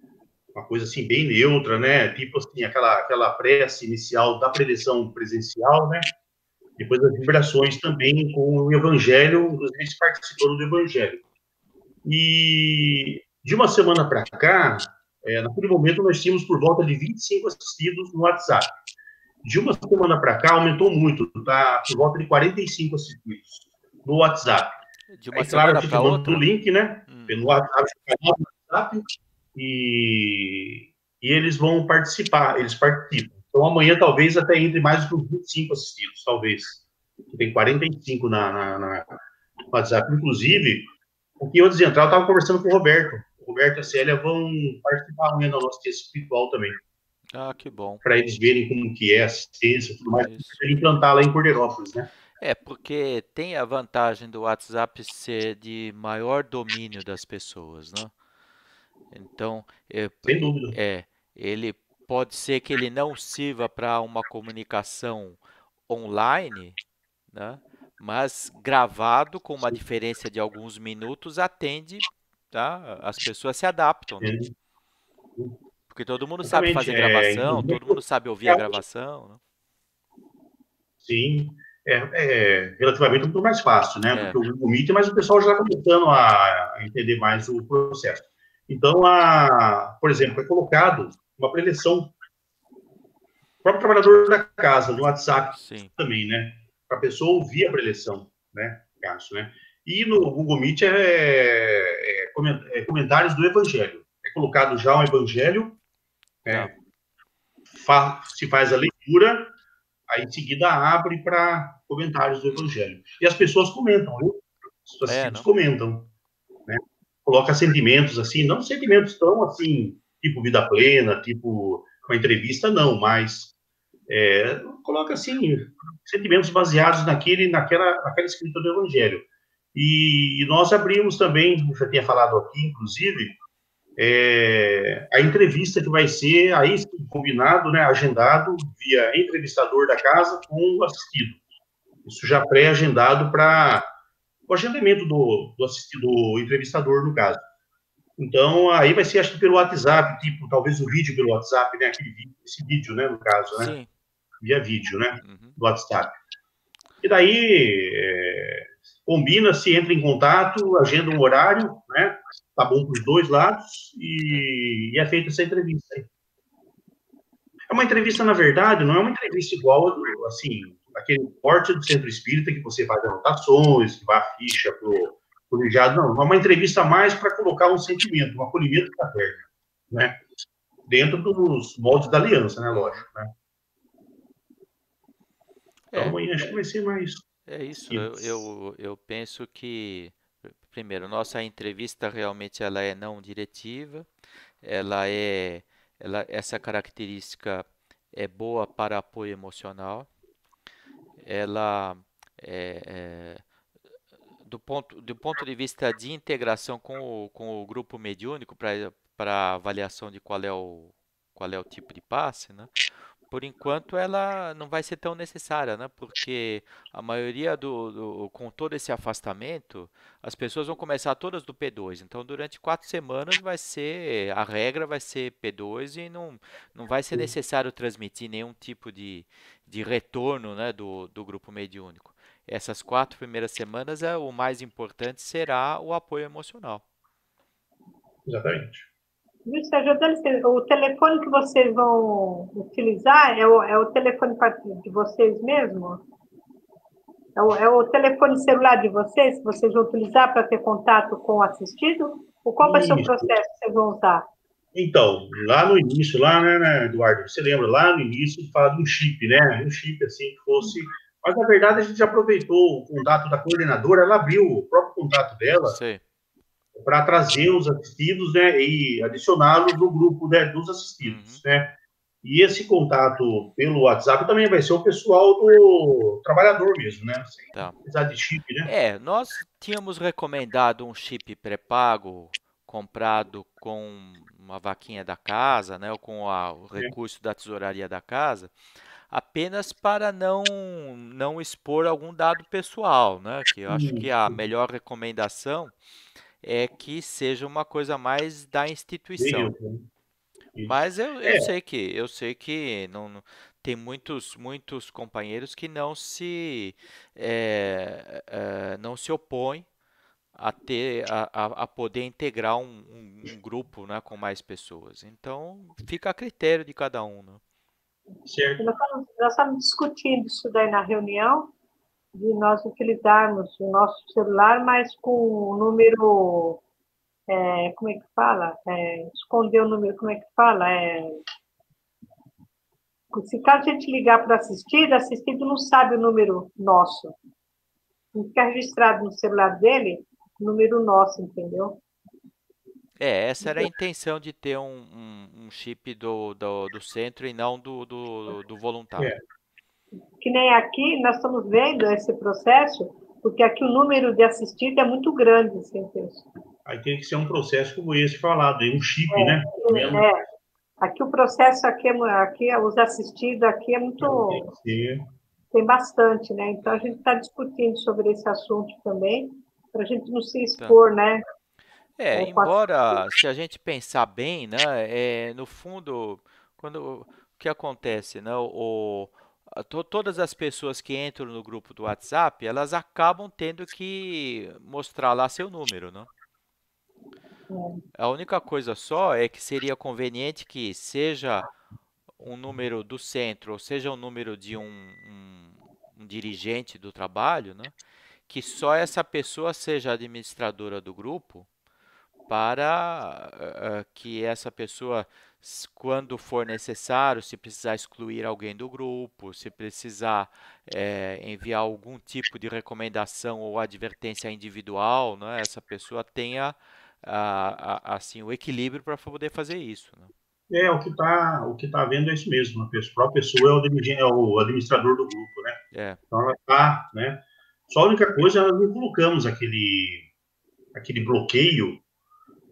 Uma coisa assim, bem neutra, né? Tipo assim, aquela prece inicial da preleção presencial, né? Depois as vibrações também com o Evangelho, inclusive eles participando do Evangelho. E de uma semana para cá, naquele momento nós tínhamos por volta de 25 assistidos no WhatsApp. De uma semana para cá, aumentou muito, tá por volta de 45 assistidos no WhatsApp. De uma Aí, claro, a semana gente para manda o outra? link, né? Pelo WhatsApp, e eles vão participar, eles participam. Então, amanhã talvez até entre mais do que 25 assistidos, talvez. Tem 45 no WhatsApp. Inclusive, o que eu dizia, eu estava conversando com o Roberto. O Roberto e a Célia vão participar amanhã da nossa ciência espiritual também, Ah, que bom. para eles verem como que é a assistência e tudo mais, Isso. para implantar lá em Corderópolis, né? Porque tem a vantagem do WhatsApp ser de maior domínio das pessoas, né? Então, Sem dúvida. ele pode ser que ele não sirva para uma comunicação online, né? Mas gravado com uma Sim. diferença de alguns minutos atende, tá? As pessoas se adaptam, né? Porque todo mundo sabe Exatamente. fazer gravação, Inclusive, todo mundo sabe ouvir a gravação, né? sim, relativamente muito mais fácil, né? É, Porque o Google Meet, mas o pessoal já está começando a entender mais o processo. Então, por exemplo, é colocado uma preleção, o próprio trabalhador da casa, no WhatsApp sim. também, né? Para a pessoa ouvir a preleção, né? Caso, né? E no Google Meet comentários do Evangelho. É colocado já um Evangelho, Tá. se faz a leitura. Aí, em seguida, abre para comentários do Evangelho. E as pessoas comentam, né? Os assistentes Não? comentam, né? Coloca sentimentos, assim, não sentimentos tão, assim, tipo vida plena, tipo uma entrevista, não, mas coloca, assim, sentimentos baseados naquela escrita do Evangelho. E nós abrimos também, eu já tinha falado aqui, inclusive, a entrevista que vai ser aí combinado, né, agendado via entrevistador da casa com o assistido. Isso já pré-agendado para o agendamento do assistido, do entrevistador, no caso. Então, aí vai ser, acho que pelo WhatsApp, tipo, talvez o vídeo pelo WhatsApp, né, esse vídeo, né, no caso, né, Sim. via vídeo, né, Uhum. do WhatsApp. E daí, combina-se, entra em contato, agenda um horário, né, tá bom para os dois lados e é feita essa entrevista aí. É uma entrevista, na verdade, não é uma entrevista igual, assim, aquele porte do centro espírita que você faz anotações, que vai a ficha pro colegiado, não. É uma entrevista mais para colocar um sentimento, um acolhimento fraterno, né? Dentro dos moldes da aliança, né? Lógico, né? Então, amanhã acho que vai ser mais... É isso, eu penso que, primeiro, nossa entrevista realmente ela é não diretiva, essa característica é boa para apoio emocional, ela do ponto de vista de integração com o grupo mediúnico para avaliação de qual é o tipo de passe, né? Por enquanto ela não vai ser tão necessária, né? Porque a maioria com todo esse afastamento, as pessoas vão começar todas do P2. Então, durante 4 semanas a regra vai ser P2 e não vai ser necessário transmitir nenhum tipo de retorno, né, do grupo mediúnico. Essas 4 primeiras semanas, o mais importante será o apoio emocional. Exatamente. Viu, Sérgio, o telefone que vocês vão utilizar é o telefone de vocês mesmo? É o telefone celular de vocês que vocês vão utilizar para ter contato com o assistido? Ou qual vai ser o processo que vocês vão usar? Então, lá no início, né, Eduardo, você lembra, lá no início, fala de um chip, né? Um chip, assim, que fosse... Mas, na verdade, a gente aproveitou o contato da coordenadora, ela abriu o próprio contato dela para trazer os assistidos, né, e adicioná-los no grupo, né, dos assistidos, né? E esse contato pelo WhatsApp também vai ser o pessoal do trabalhador mesmo, né? Sem precisar de chip, né? Nós tínhamos recomendado um chip pré-pago, comprado com uma vaquinha da casa, né, ou com o recurso da tesouraria da casa, apenas para não expor algum dado pessoal, né? Que eu acho que a melhor recomendação é que seja uma coisa mais da instituição. Mas eu sei que não, tem muitos companheiros que não se opõem a poder integrar um grupo, né, com mais pessoas. Então, fica a critério de cada um, né? Certo. Nós estamos discutindo isso daí na reunião, de nós utilizarmos o nosso celular, mas com o número, como é que fala? Esconder o número, como é que fala? Se caso a gente ligar para o assistido não sabe o número nosso. Não fica registrado no celular dele o número nosso, entendeu? Essa era a intenção de ter um chip do centro e não do voluntário. Que nem aqui, nós estamos vendo esse processo, porque aqui o número de assistido é muito grande, assim, aí tem que ser um processo como esse falado, um chip, né? Aqui o processo, aqui os assistidos aqui é muito... Tem bastante, né? Então a gente está discutindo sobre esse assunto também, para a gente não se expor, né? Embora, se a gente pensar bem, né, no fundo, o que acontece, né, todas as pessoas que entram no grupo do WhatsApp, elas acabam tendo que mostrar lá seu número, né? A única coisa só é que seria conveniente que seja um número do centro, ou seja um número de um dirigente do trabalho, né, que só essa pessoa seja administradora do grupo, para que essa pessoa, quando for necessário, se precisar excluir alguém do grupo, se precisar enviar algum tipo de recomendação ou advertência individual, né, essa pessoa tenha assim, o equilíbrio para poder fazer isso, né? O que tá vendo é isso mesmo. A própria pessoa é o administrador do grupo, né? Então ela tá, né? Só a única coisa, nós não colocamos aquele bloqueio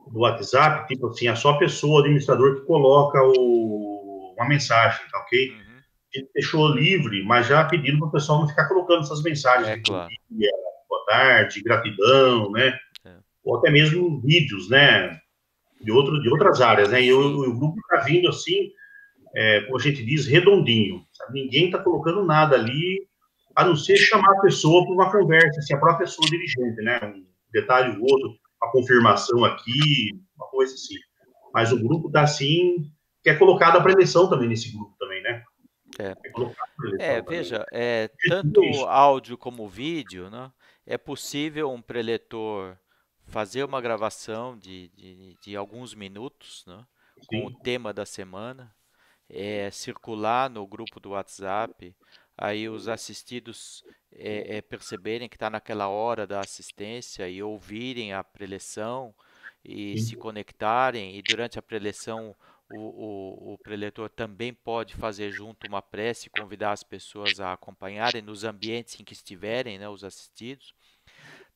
do WhatsApp, tipo assim, é só a pessoa, o administrador, que coloca uma mensagem, tá ok? A gente deixou livre, mas já pedindo para o pessoal não ficar colocando essas mensagens de bom dia, boa tarde, gratidão, né? Ou até mesmo vídeos, né? De outras áreas, né? E o grupo está vindo assim, como a gente diz, redondinho. Sabe? Ninguém está colocando nada ali, a não ser chamar a pessoa para uma conversa, assim, a própria pessoa dirigente, né? Um detalhe ou outro. uma confirmação aqui, uma coisa assim. Mas o grupo está assim, que é colocado a preleção também nesse grupo também, né? É. É colocado a preleção também. Veja, Tudo tanto isso. áudio como vídeo, né? É possível um preletor fazer uma gravação de alguns minutos, né? Com o Sim, tema da semana, circular no grupo do WhatsApp, aí os assistidos perceberem que está naquela hora da assistência e ouvirem a preleção e sim. se conectarem, e durante a preleção o preletor também pode fazer junto uma prece e convidar as pessoas a acompanharem nos ambientes em que estiverem, né, os assistidos.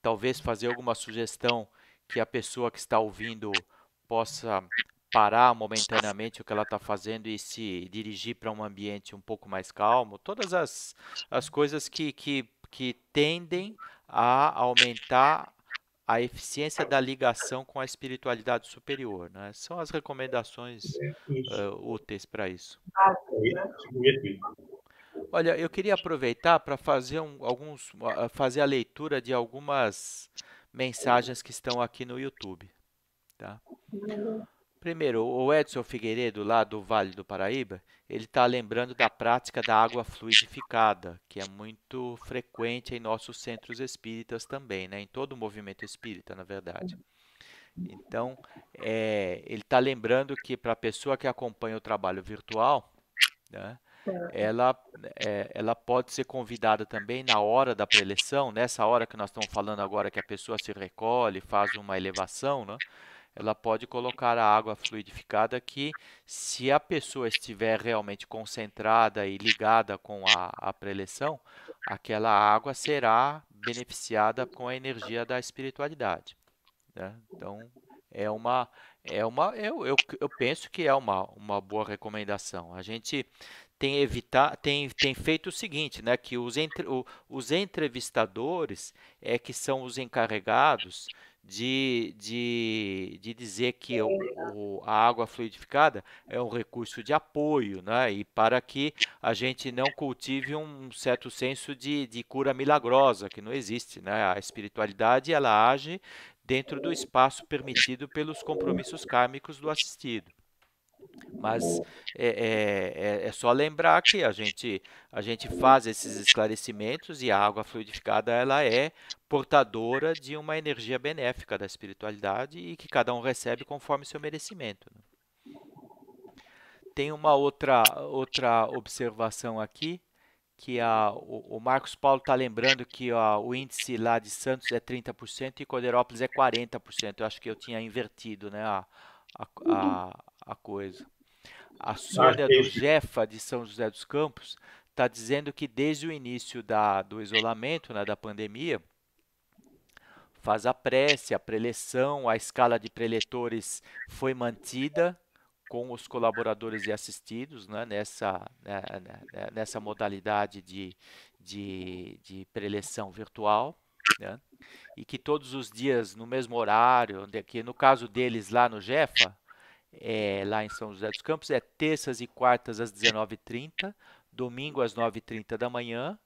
Talvez fazer alguma sugestão que a pessoa que está ouvindo possa parar momentaneamente o que ela está fazendo e se dirigir para um ambiente um pouco mais calmo. Todas as coisas que tendem a aumentar a eficiência da ligação com a espiritualidade superior, né? São as recomendações Isso. úteis para isso. Básicos, É né? isso mesmo. Olha, eu queria aproveitar para fazer fazer a leitura de algumas mensagens que estão aqui no YouTube, tá? Primeiro, o Edson Figueiredo, lá do Vale do Paraíba, ele está lembrando da prática da água fluidificada, que é muito frequente em nossos centros espíritas também, né? Em todo o movimento espírita, na verdade. Então, ele está lembrando que para a pessoa que acompanha o trabalho virtual, né, ela, ela pode ser convidada também na hora da preleção, nessa hora que nós estamos falando agora que a pessoa se recolhe, faz uma elevação, né, ela pode colocar a água fluidificada que, se a pessoa estiver realmente concentrada e ligada com a preleção, aquela água será beneficiada com a energia da espiritualidade, né? Então, eu penso que é uma boa recomendação. A gente tem feito o seguinte, né, que os entrevistadores que são os encarregados de dizer que a água fluidificada é um recurso de apoio, né, e para que a gente não cultive um certo senso de cura milagrosa, que não existe, né? A espiritualidade ela age dentro do espaço permitido pelos compromissos kármicos do assistido. Mas é só lembrar que a gente faz esses esclarecimentos e a água fluidificada ela é portadora de uma energia benéfica da espiritualidade e que cada um recebe conforme seu merecimento, né? Tem uma outra observação aqui, que o Marcos Paulo está lembrando que o índice lá de Santos é 30% e Coderópolis é 40%. Eu acho que eu tinha invertido, né, a coisa. A Acho Sônia que é do isso. Jefa, de São José dos Campos, está dizendo que desde o início do isolamento, né, da pandemia, faz a prece, a preleção, a escala de preletores foi mantida com os colaboradores e assistidos, né, nessa modalidade de preleção virtual, né, e que todos os dias, no mesmo horário, que no caso deles lá no Jefa, lá em São José dos Campos, é terças e quartas às 19h30, domingo às 9h30 da manhã.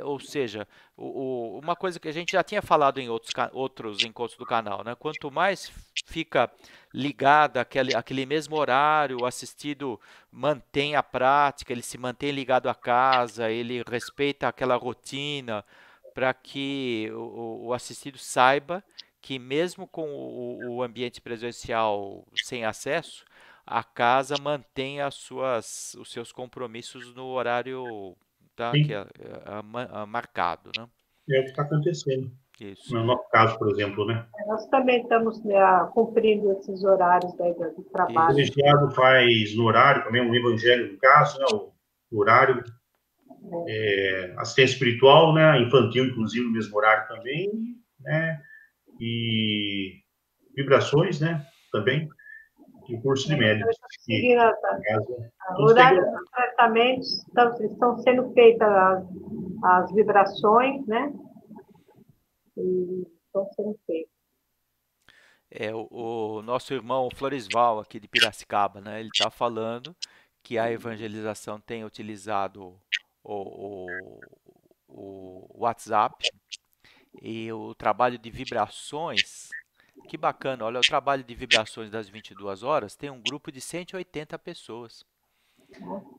Ou seja, uma coisa que a gente já tinha falado em outros encontros do canal, né? Quanto mais fica ligado àquele mesmo horário, o assistido mantém a prática, ele se mantém ligado à casa, ele respeita aquela rotina, para que o assistido saiba que mesmo com o ambiente presencial sem acesso, a casa mantém os seus compromissos no horário, tá, que Sim, é marcado, né? é o que está acontecendo. Isso. No nosso caso, por exemplo, né? Nós também estamos, né, cumprindo esses horários daí do O trabalho. Isso. colegiado faz no horário, também um evangelho no caso, né? O horário, assistência espiritual, né? Infantil, inclusive, no mesmo horário também, né? E vibrações, né? Também. E o curso de Então, médicos, estamos que, seguindo aliás, o todos têm. horário dos tratamentos, estão sendo feitas as vibrações, né? E estão sendo feitas. O nosso irmão Floresval, aqui de Piracicaba, né? Ele está falando que a evangelização tem utilizado o WhatsApp e o trabalho de vibrações Que bacana, olha, o trabalho de vibrações das 22 horas tem um grupo de 180 pessoas.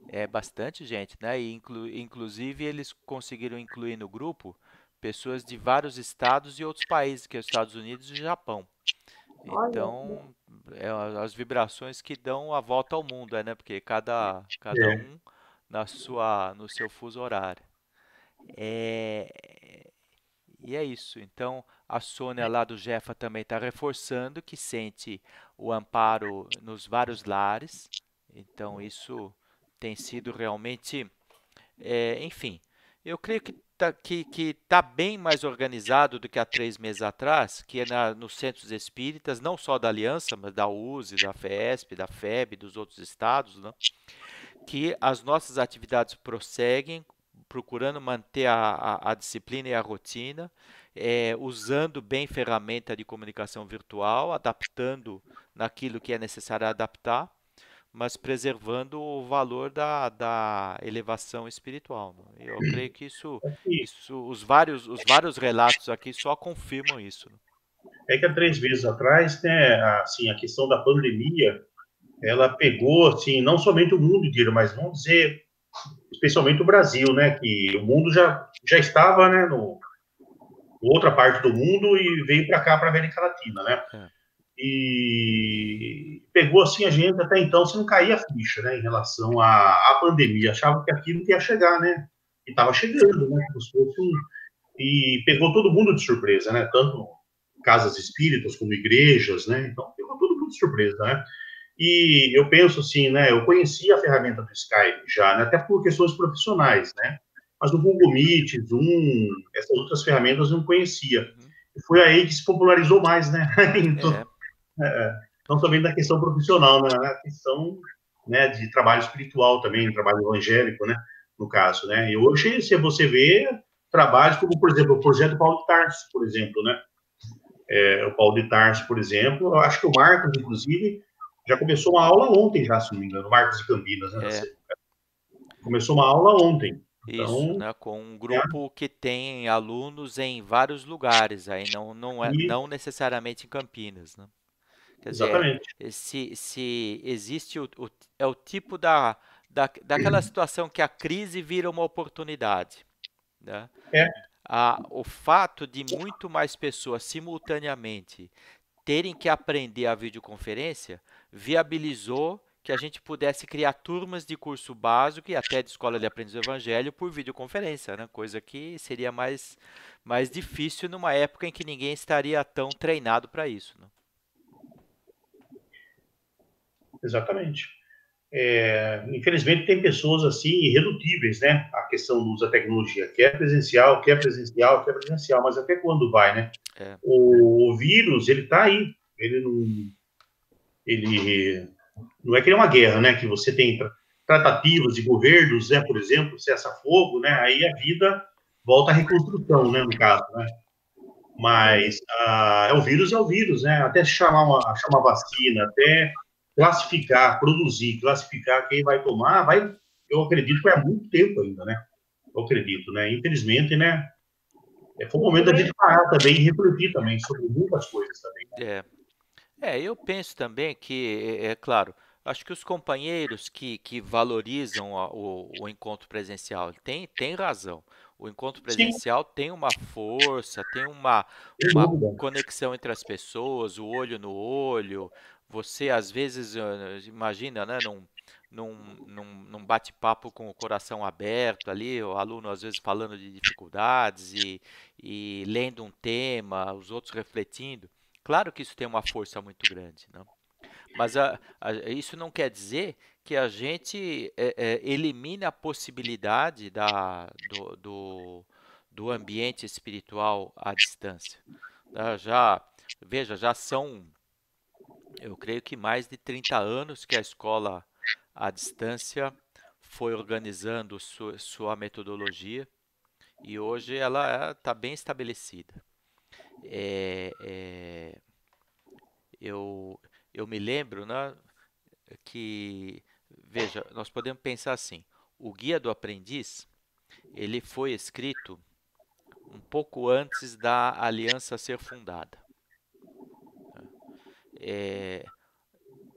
É bastante gente, né? E inclusive eles conseguiram incluir no grupo pessoas de vários estados e outros países, que é os Estados Unidos e o Japão. Olha, Então, é as vibrações que dão a volta ao mundo, né? Porque cada É, um no seu fuso horário. É, e é isso. Então, a Sônia lá do Jefa também está reforçando que sente o amparo nos vários lares. Então, isso tem sido realmente, enfim, eu creio que tá bem mais organizado do que há 3 meses atrás, que é nos centros espíritas, não só da Aliança, mas da USE, da FESP, da FEB, dos outros estados, né? Que as nossas atividades prosseguem, procurando manter a disciplina e a rotina, usando bem ferramenta de comunicação virtual, adaptando naquilo que é necessário adaptar, mas preservando o valor da elevação espiritual, né? Eu creio que e os vários relatos aqui só confirmam isso, né? é que há 3 meses atrás, né, assim, a questão da pandemia, ela pegou, assim, não somente o mundo inteiro, mas vamos dizer, especialmente o Brasil, né, que o mundo já estava, né, no outra parte do mundo e veio para cá, para a América Latina, né? É, E pegou assim a gente até então, você não caía a ficha, né, em relação à pandemia, achava que aquilo que ia chegar, né? E estava chegando, né? Como se fosse e pegou todo mundo de surpresa, né? Tanto casas espíritas como igrejas, né? Então pegou todo mundo de surpresa, né? E eu penso assim, né? Eu conhecia a ferramenta do Skype já, né? Até por questões profissionais, né? Mas o Google Meet, Zoom, essas outras ferramentas eu não conhecia. uhum, E foi aí que se popularizou mais, né? é, Então, não somente na questão profissional, né? Na questão, né, de trabalho espiritual também, trabalho evangélico, né? No caso, né? E hoje, se você vê trabalhos como, por exemplo, o Projeto Paulo de Tarso, por exemplo, né? O Paulo de Tarso, por exemplo, eu acho que o Marcos, inclusive, já começou uma aula ontem, já, se não me engano, o Marcos de Campinas, né? é. Começou uma aula ontem. Isso, Então, né? Com um é, grupo que tem alunos em vários lugares, aí e, não necessariamente em Campinas, né? Quer dizer, exatamente. se existe é o tipo daquela situação que a crise vira uma oportunidade, né? É, O fato de muito mais pessoas simultaneamente terem que aprender a videoconferência viabilizou que a gente pudesse criar turmas de curso básico e até de escola de aprendiz do evangelho por videoconferência, né? Coisa que seria mais difícil numa época em que ninguém estaria tão treinado para isso, né? exatamente. Infelizmente tem pessoas assim irredutíveis, né? A questão do uso da tecnologia, quer presencial, quer presencial, quer presencial, mas até quando vai, né? É, O vírus, ele tá aí, ele não é que é uma guerra, né? Que você tem tratativas de governos, né? Por exemplo, cessa-fogo, né? Aí a vida volta à reconstrução, né? No caso, né? Mas é o vírus, né? Até chamar vacina, até classificar, produzir, classificar quem vai tomar, eu acredito que vai há muito tempo ainda, né? Eu acredito, né? Infelizmente, né? Foi o o momento da gente grande, parar também e refletir também sobre muitas coisas também. é. Eu penso também que, claro, acho que os companheiros que valorizam o encontro presencial têm razão. O encontro Sim, presencial tem uma força, tem sem uma dúvida. conexão entre as pessoas, o olho no olho. Você, às vezes, imagina, né, num bate-papo com o coração aberto ali, o aluno, às vezes, falando de dificuldades e lendo um tema, os outros refletindo. Claro que isso tem uma força muito grande, né? Mas isso não quer dizer que a gente elimine a possibilidade do ambiente espiritual à distância, né? Veja, já são, eu creio que mais de 30 anos que a escola à distância foi organizando sua metodologia e hoje ela está bem estabelecida. É, é, eu, eu me lembro, né, que, veja, nós podemos pensar assim, o Guia do Aprendiz, ele foi escrito um pouco antes da aliança ser fundada.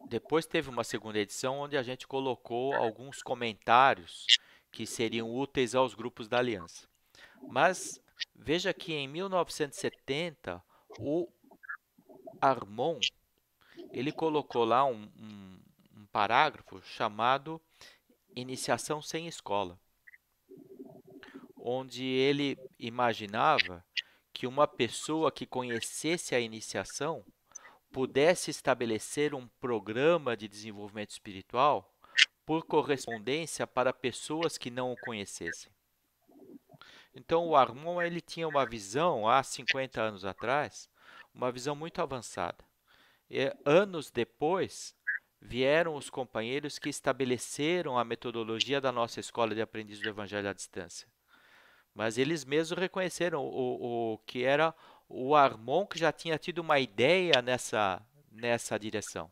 Depois teve uma segunda edição onde a gente colocou alguns comentários que seriam úteis aos grupos da aliança. Mas veja que em 1970 o Armon ele colocou lá um parágrafo chamado Iniciação sem Escola, onde ele imaginava que uma pessoa que conhecesse a iniciação pudesse estabelecer um programa de desenvolvimento espiritual por correspondência para pessoas que não o conhecessem. Então o Armon ele tinha uma visão, há 50 anos atrás, uma visão muito avançada. E, anos depois, vieram os companheiros que estabeleceram a metodologia da nossa escola de aprendiz do Evangelho à distância. Mas eles mesmos reconheceram o que era o Armon, que já tinha tido uma ideia nessa direção.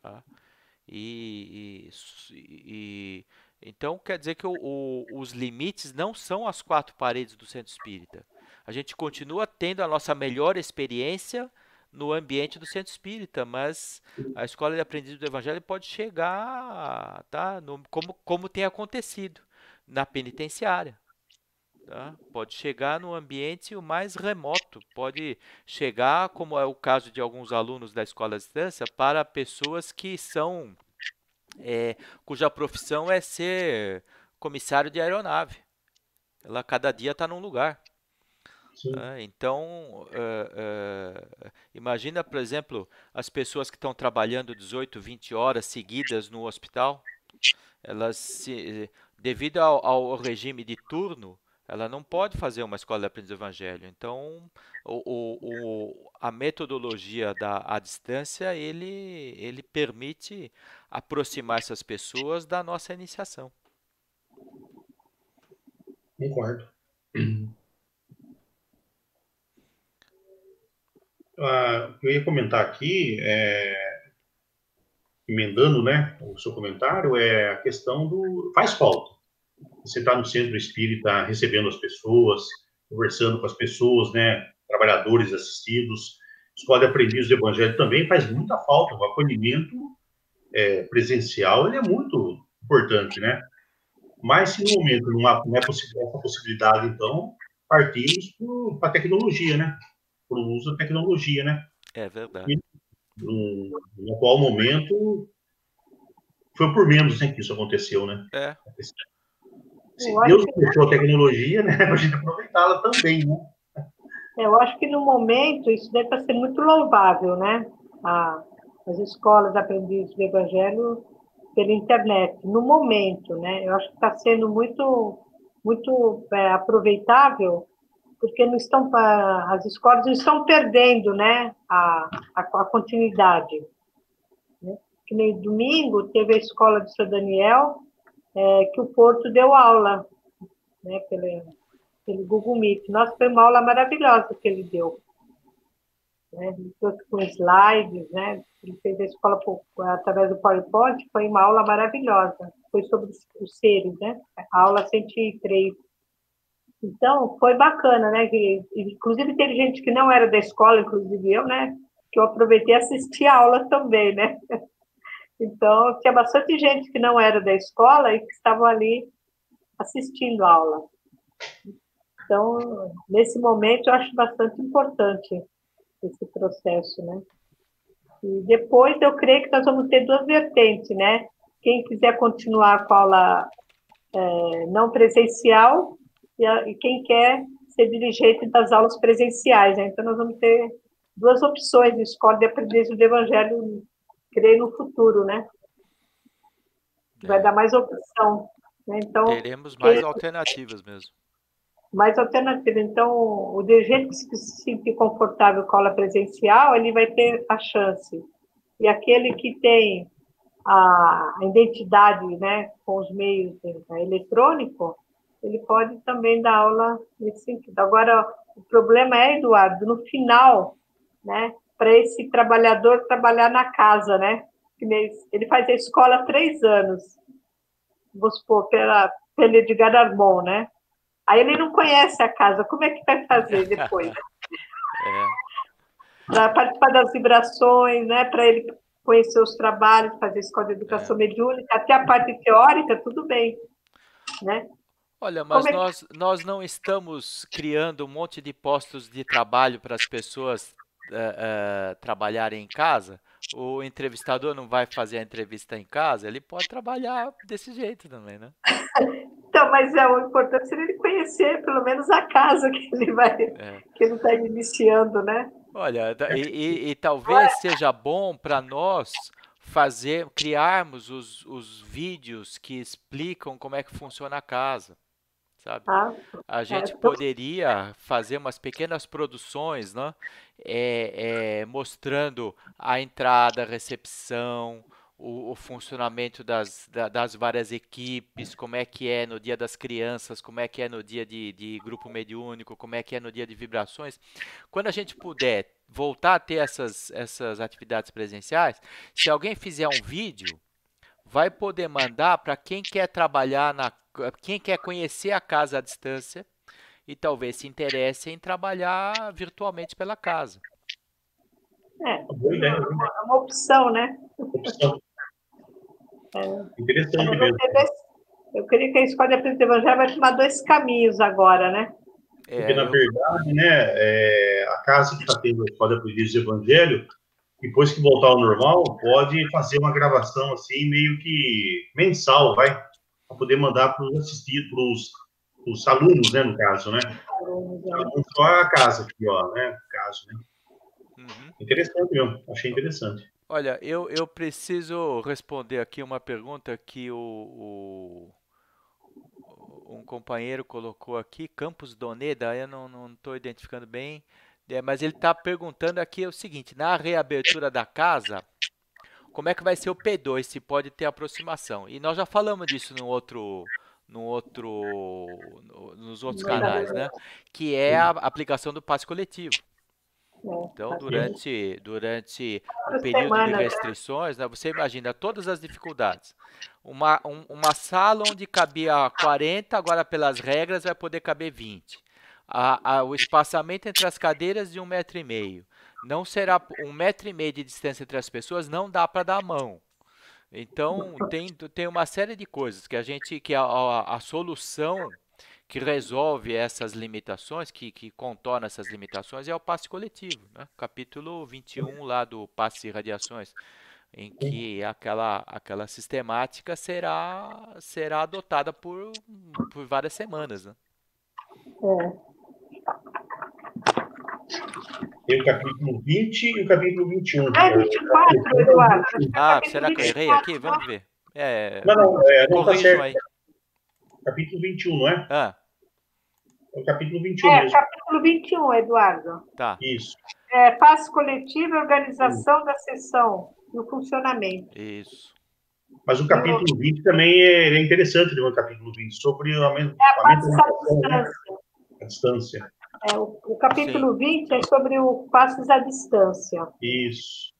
Tá? Então, quer dizer que os limites não são as quatro paredes do centro espírita. A gente continua tendo a nossa melhor experiência no ambiente do centro espírita, mas a escola de aprendiz do Evangelho pode chegar, tá? Como tem acontecido na penitenciária. Tá? Pode chegar no ambiente o mais remoto, pode chegar, como é o caso de alguns alunos da escola à distância, para pessoas que são, cuja profissão é ser comissário de aeronave. Ela cada dia está num lugar. Tá? Então, imagina, por exemplo, as pessoas que estão trabalhando 18, 20 horas seguidas no hospital, elas, devido ao regime de turno, ela não pode fazer uma escola de aprendiz do Evangelho. Então, a metodologia à distância, ele permite aproximar essas pessoas da nossa iniciação. Concordo. Eu ia comentar aqui, emendando, né, o seu comentário, é a questão do... Faz falta. Você está no centro espírita recebendo as pessoas, conversando com as pessoas, né, trabalhadores assistidos. Escola de aprendiz do Evangelho também faz muita falta. O acolhimento presencial ele é muito importante, né? Mas se no momento não é possível essa possibilidade, então partimos para a tecnologia, né? Para o uso da tecnologia, né? É verdade. E no atual momento foi por menos, né, que isso aconteceu, né? Se Deus deixou a tecnologia, né, para a gente aproveitá-la também, né? Eu acho que no momento isso deve estar sendo muito louvável, né? As escolas aprendizes do Evangelho pela internet, no momento, né? Eu acho que está sendo muito, muito aproveitável, porque não estão, as escolas não estão perdendo, né, a continuidade. Né? Que nem domingo teve a escola de São Daniel, que o Porto deu aula, né, pelo Google Meet. Nossa, foi uma aula maravilhosa que ele deu. Né? Ele trouxe com slides, né? Ele fez a escola através do PowerPoint, foi uma aula maravilhosa. Foi sobre os seres, né? A aula 103. Então, foi bacana, né? Inclusive, teve gente que não era da escola, inclusive eu, né? Que eu aproveitei e assisti a aula também, né? Então, tinha bastante gente que não era da escola e que estavam ali assistindo a aula. Então, nesse momento, eu acho bastante importante esse processo, né? E depois, eu creio que nós vamos ter duas vertentes, né? Quem quiser continuar com a aula não presencial e quem quer ser dirigente das aulas presenciais, né? Então, nós vamos ter duas opções de escola de aprendizagem do Evangelho, creio, no futuro, né? Vai dar mais opção. Né? Então, teremos mais alternativas mesmo. Mais alternativa. Então, o dirigente que se sentir confortável com a aula presencial, ele vai ter a chance. E aquele que tem a identidade, né, com os meios eletrônicos, ele pode também dar aula nesse sentido. Agora, o problema é, Eduardo, no final, né, para esse trabalhador trabalhar na casa, né? Ele faz a escola há 3 anos, vamos supor, pelo Edgar Armon, né? Aí ele não conhece a casa, como é que vai fazer depois? para participar das vibrações, né? Para ele conhecer os trabalhos, fazer escola de educação mediúnica, até a parte teórica, tudo bem, né? Olha, mas Como é que nós não estamos criando um monte de postos de trabalho para as pessoas trabalharem em casa? O entrevistador não vai fazer a entrevista em casa? Ele pode trabalhar desse jeito também, né? então, mas o importante seria ele conhecer pelo menos a casa que ele vai, É. que ele está iniciando, né? Olha, e talvez seja bom para nós criarmos os vídeos que explicam como é que funciona a casa, sabe? Ah, A gente então, poderia fazer umas pequenas produções, né? Mostrando a entrada, a recepção, o funcionamento das várias equipes, como é que é no dia das crianças, como é que é no dia de grupo mediúnico, como é que é no dia de vibrações. Quando a gente puder voltar a ter essas atividades presenciais, se alguém fizer um vídeo, vai poder mandar para quem quer quem quer conhecer a casa à distância e talvez se interesse em trabalhar virtualmente pela casa. Boa ideia. É uma opção, né? Opção. Interessante mesmo. Eu creio que a Escola de Aprendiz do Evangelho vai tomar 2 caminhos agora, né? Porque, na verdade, né, a casa que está tendo a Escola de Aprendiz do Evangelho, depois que voltar ao normal, pode fazer uma gravação assim, meio que mensal, para poder mandar para os assistidos, para os alunos, né, no caso, né? Alunos só a casa aqui, ó, né? No caso, né? Uhum. Interessante mesmo, achei interessante. Olha, eu preciso responder aqui uma pergunta que um companheiro colocou aqui, Campos Doneda, eu não estou identificando bem, mas ele está perguntando aqui o seguinte: na reabertura da casa, como é que vai ser o P2, se pode ter aproximação? E nós já falamos disso nos outros canais, né? Que é a aplicação do passe coletivo. Então, durante o período de restrições, né, você imagina todas as dificuldades. Uma sala onde cabia 40, agora pelas regras vai poder caber 20. O espaçamento entre as cadeiras de 1,5 metro. Não será 1,5 metro de distância entre as pessoas, não dá para dar a mão. Então, tem uma série de coisas que a solução que resolve essas limitações, que contorna essas limitações, é o passe coletivo, né? Capítulo 21 lá do passe e radiações, em que aquela sistemática será adotada por várias semanas, né? Tem o capítulo 20 e o capítulo 21. É 24, Eduardo. Será que eu errei aqui? Vamos ver. Não, tá corrijam certo. aí. Capítulo 21, não é? É o capítulo 21 mesmo. Capítulo 21, Eduardo. Tá. Isso. Passe coletivo, organização da sessão e o funcionamento. Isso. Mas o capítulo 20 também é interessante, o capítulo 20, sobre o aumento a distância. O capítulo 20 é sobre o passos à distância. Isso.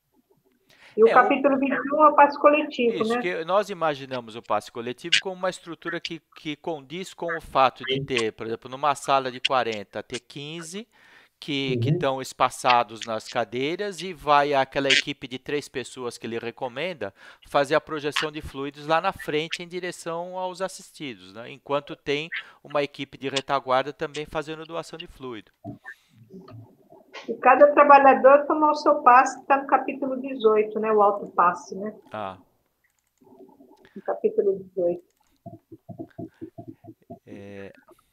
E o capítulo 21 é o passe coletivo, isso, né? Que nós imaginamos o passe coletivo como uma estrutura que condiz com o fato de ter, por exemplo, numa sala de 40, ter 15 que estão espaçados nas cadeiras e vai aquela equipe de 3 pessoas que ele recomenda fazer a projeção de fluidos lá na frente em direção aos assistidos, né? Enquanto tem uma equipe de retaguarda também fazendo doação de fluido. E cada trabalhador tomou o seu passe, que está no capítulo 18, né? O alto passe, né? No capítulo 18.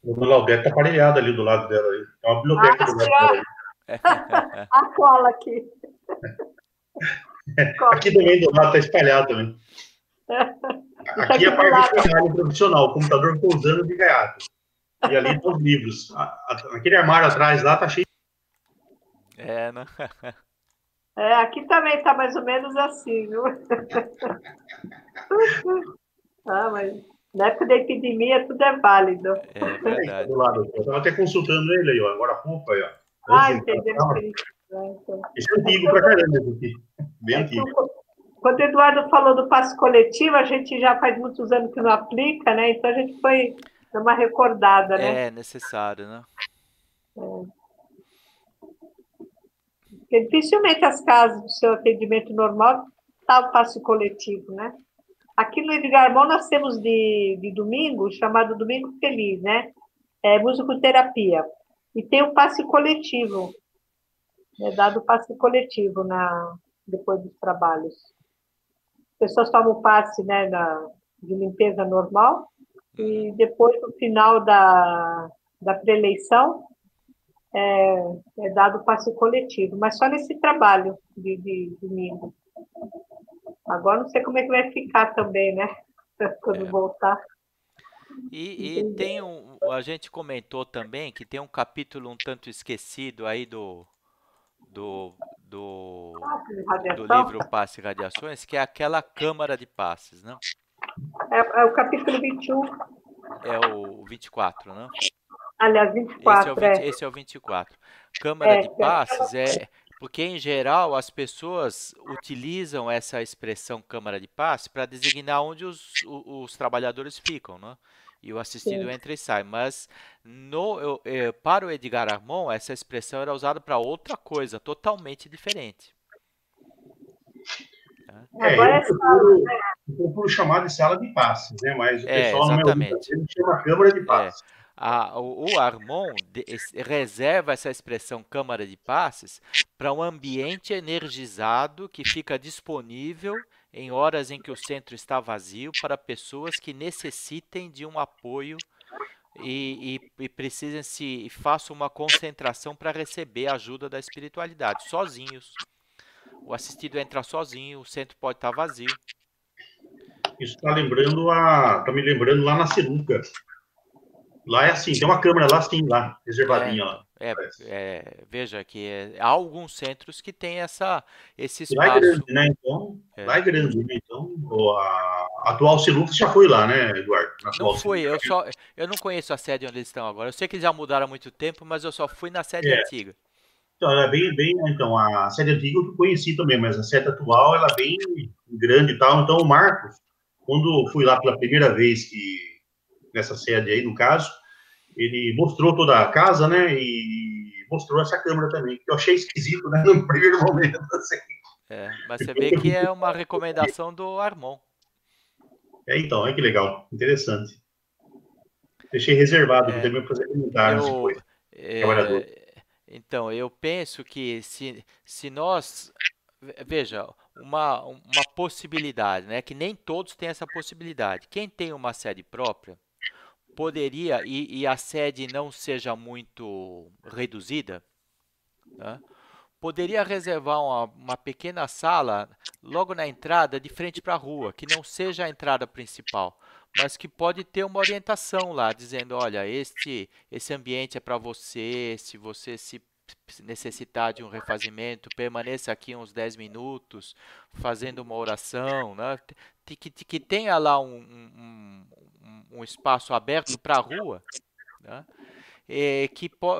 O do Laudete está aparelhado ali do lado dela. É uma biblioteca do lado dela. A cola aqui. Aqui também do lado está espalhado também. Aqui é a parte do trabalho profissional, o computador pousando de gaiato. E ali estão os livros. Aquele armário atrás lá está cheio. Né? Aqui também está mais ou menos assim, viu? Mas na época da epidemia tudo é válido. É verdade. Eu estava até consultando ele aí, ó, agora há pouco aí, ó. Entendeu? Esse é antigo pra caramba, esse aqui. Bem antigo. Quando o Eduardo falou do passe coletivo, a gente já faz muitos anos que não aplica, né? Então a gente foi dar uma recordada, né? É necessário, né? Porque dificilmente as casas do seu atendimento normal tá o passe coletivo, né? Aqui no Edgar Armon nós temos de domingo, chamado Domingo Feliz, né? É musicoterapia. E tem o passe coletivo, né? Dado o passe coletivo depois dos trabalhos. As pessoas tomam o passe, né, de limpeza normal e depois, no final da preeleição, é dado o passe coletivo, mas só nesse trabalho de domingo. Agora não sei como é que vai ficar também, né? Quando voltar. E tem a gente comentou também que tem um capítulo um tanto esquecido aí do, do, do Radiação livro Passe e Radiações, que é aquela Câmara de Passes, né? é o capítulo 21, É o 24, né? aliás, Esse é o 24, 20, esse é o 24. Câmara de Passes é porque em geral as pessoas utilizam essa expressão Câmara de Passes para designar onde os trabalhadores ficam, né? E o assistido sim. entra e sai. Mas para o Edgar Armon, essa expressão era usada para outra coisa, totalmente diferente. Tá? Agora eu procuro chamar de sala de passes, né? Mas o É, pessoal, na maioria das exatamente. vezes, chama Câmara de É. Passes. O Armon reserva essa expressão Câmara de Passes para um ambiente energizado que fica disponível em horas em que o centro está vazio para pessoas que necessitem de um apoio e precisem e façam uma concentração para receber a ajuda da espiritualidade, sozinhos. O assistido entra sozinho, o centro pode estar vazio. Isso está me lembrando lá na Sinuca. Lá é assim, tem uma câmera lá, sim, lá, reservadinha lá. Então, veja que há alguns centros que têm esse E lá é grande, espaço. né? Então, É. lá é grande, né? Então, a atual Sinuca já foi lá, né, Eduardo? Na Não atual fui, Sinuca. eu não conheço a sede onde eles estão agora. Eu sei que eles já mudaram há muito tempo, mas eu só fui na sede É, antiga. então, ela é então, a sede antiga eu conheci também, mas a sede atual, ela é bem grande e tal. Então, o Marcos, quando eu fui lá pela primeira vez, nessa sede aí, no caso, ele mostrou toda a casa, né, e mostrou essa câmera também, que eu achei esquisito, né, no primeiro momento, assim. Mas você vê que é uma recomendação do Armon. Então, olha que legal, interessante. Deixei reservado aqui É, também para fazer comentários depois, eu, trabalhador. então, eu penso que se nós, veja, uma possibilidade, né, que nem todos têm essa possibilidade. Quem tem uma sede própria poderia, e a sede não seja muito reduzida, né, poderia reservar uma pequena sala logo na entrada, de frente para a rua, que não seja a entrada principal, mas que pode ter uma orientação lá, dizendo, olha, esse ambiente é para você, se você se necessitar de um refazimento, permaneça aqui uns 10 minutos, fazendo uma oração, né? Que tenha lá um espaço aberto para a rua, né?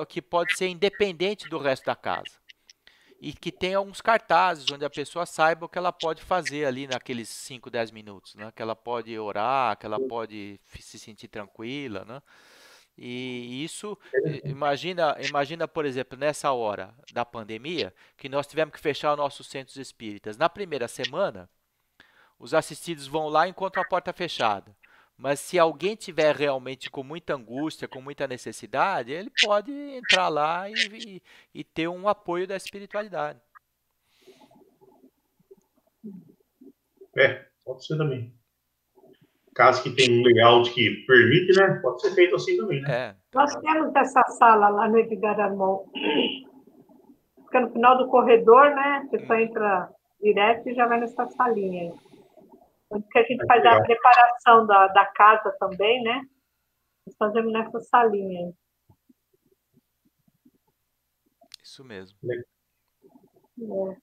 Que pode ser independente do resto da casa e que tenha uns cartazes onde a pessoa saiba o que ela pode fazer ali naqueles 5, 10 minutos, né? Que ela pode orar, que ela pode se sentir tranquila, né? E isso, imagina, por exemplo, nessa hora da pandemia, que nós tivemos que fechar nossos centros espíritas. Na primeira semana, os assistidos vão lá e encontram a porta fechada. Mas se alguém tiver realmente com muita angústia, com muita necessidade, ele pode entrar lá e ter um apoio da espiritualidade. Pode ser também. Caso que tem um layout que permite, né? Pode ser feito assim também, né? Nós temos essa sala lá no Edgar Armon. Fica no final do corredor, né? A pessoa entra direto e já vai nessa salinha aí. Onde que a gente faz a preparação da casa também, né? Nós fazemos nessa salinha aí. Isso mesmo. É.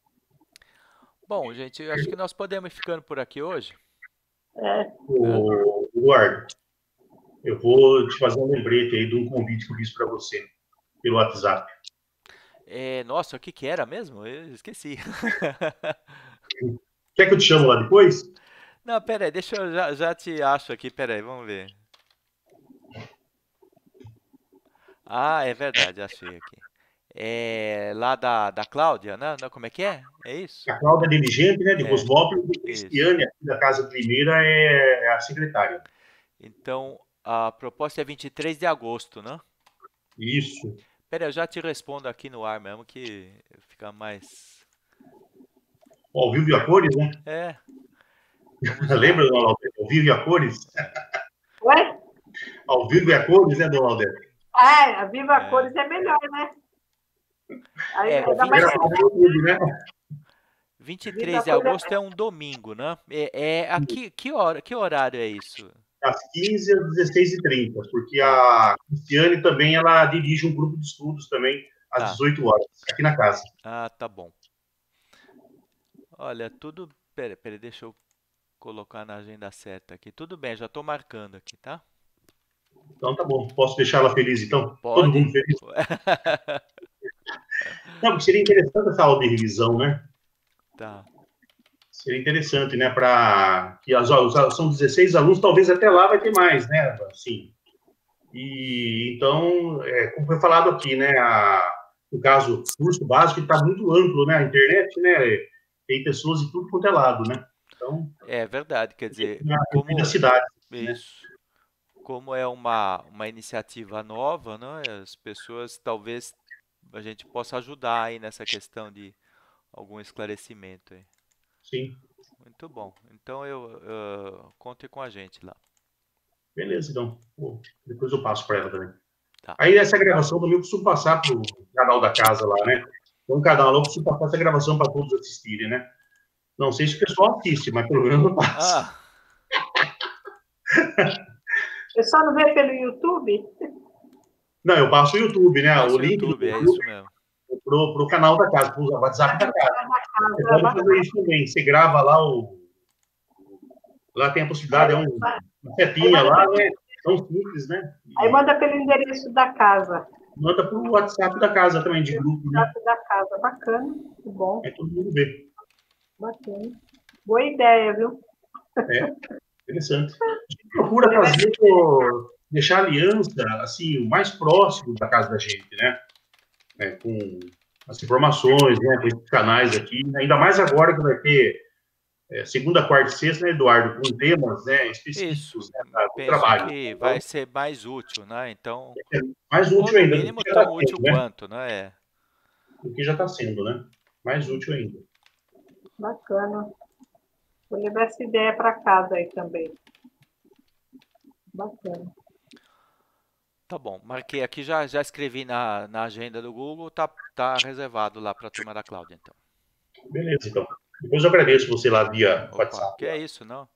Bom, gente, eu acho que nós podemos ir ficando por aqui hoje. Eduardo, eu vou te fazer um lembrete aí de um convite que eu fiz para você pelo WhatsApp. Nossa, o que era mesmo? Eu esqueci. Quer que eu te chamo lá depois? Não, pera aí, deixa eu já te acho aqui, pera aí, vamos ver. Ah, é verdade, achei aqui. É lá da Cláudia, né? Não, como é que é? É isso? A Cláudia é dirigente, né, de É, Cosmópolis, e a isso. Cristiane, aqui da Casa Primeira, é a secretária. Então, a proposta é 23 de agosto, né? Isso. Pera, eu já te respondo aqui no ar mesmo, que fica mais... Ao vivo e a cores, né? É, vamos Lembra, lá. dona Aldete? Ao vivo e a cores? Ué? Ao vivo e a cores, né, dona Aldete? Ah, a Viva É, Cores é melhor, né? Aí, é ainda mais Era 20, para o YouTube, né? Viva 23 de Cores é agosto é um domingo, né? Aqui, que horário é isso? Das 15 às 16h30, porque Tá, a Cristiane também, ela dirige um grupo de estudos também, às tá. 18 horas, aqui na casa. Ah, tá bom. Olha, tudo. Pera, deixa eu colocar na agenda certa aqui. Tudo bem, já tô marcando aqui, tá? Então tá bom, posso deixar ela feliz então? Todo Pode? mundo feliz? Não, porque seria interessante essa aula de revisão, né? Tá. Seria interessante, né? Para que são 16 alunos, talvez até lá vai ter mais, né? Assim. E então, como foi falado aqui, né? No caso, curso básico está muito amplo, né? A internet, né? Tem pessoas de tudo quanto é lado, né? Então, É verdade, quer dizer, na da como cidade, né? isso, como é uma iniciativa nova, né? As pessoas talvez a gente possa ajudar aí nessa questão de algum esclarecimento aí. Sim. Muito bom. Então conte com a gente lá. Beleza, então. Pô, depois eu passo para ela também. Tá. Aí essa gravação também eu costumo passar para o canal da casa lá, né? Tem um canal lá, eu costumo passar essa gravação para todos assistirem, né? Não sei se o pessoal assiste, mas pelo menos eu passo. Ah, Eu só não vê pelo YouTube? Não, eu passo o YouTube, né? O passa o link do YouTube, é YouTube isso mesmo. pro canal da casa, pro WhatsApp da casa. Você Casa, pode fazer isso também. Você grava lá Lá tem a possibilidade, uma aí setinha manda lá, pelo, né? Tão simples, né? aí E manda pelo endereço da casa. manda pro WhatsApp da casa também, de grupo, né? Da casa. Bacana, muito bom, Aí todo mundo vê. bacana. Boa ideia, viu? É, interessante. A gente procura fazer, deixar a aliança, assim, o mais próximo da casa da gente, né? Com as informações, né? Com esses canais aqui, ainda mais agora que vai ter segunda, quarta e sexta, né, Eduardo, com temas, né, Isso. específicos, né, do Penso trabalho. que vai Então, ser mais útil, né? Então, é mais ou útil no ainda do mínimo que já tão está útil sendo, né? quanto, né? É. Do que já está sendo, né? Mais útil ainda. Bacana. Vou levar essa ideia para casa aí também. Bacana. Tá bom, marquei aqui, já escrevi na agenda do Google, tá reservado lá para a turma da Cláudia, então. Beleza, então. Depois eu agradeço você lá via Opa, WhatsApp. que é isso, não?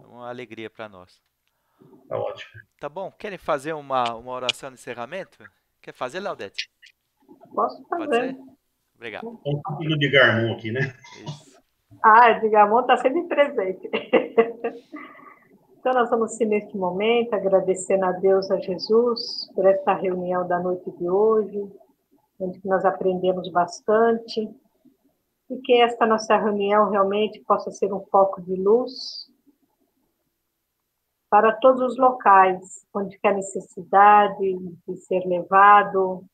Uma alegria para nós. Tá ótimo. Tá bom? Querem fazer uma oração de encerramento? Quer fazer, Laudete? Posso Pode fazer. ser? Obrigado. Um pouquinho de Garmon aqui, né? Isso. Ah, Digamon está sempre presente. Então, nós vamos, sim, neste momento, agradecendo a Deus, a Jesus, por esta reunião da noite de hoje, onde nós aprendemos bastante, e que esta nossa reunião realmente possa ser um foco de luz para todos os locais onde há necessidade de ser levado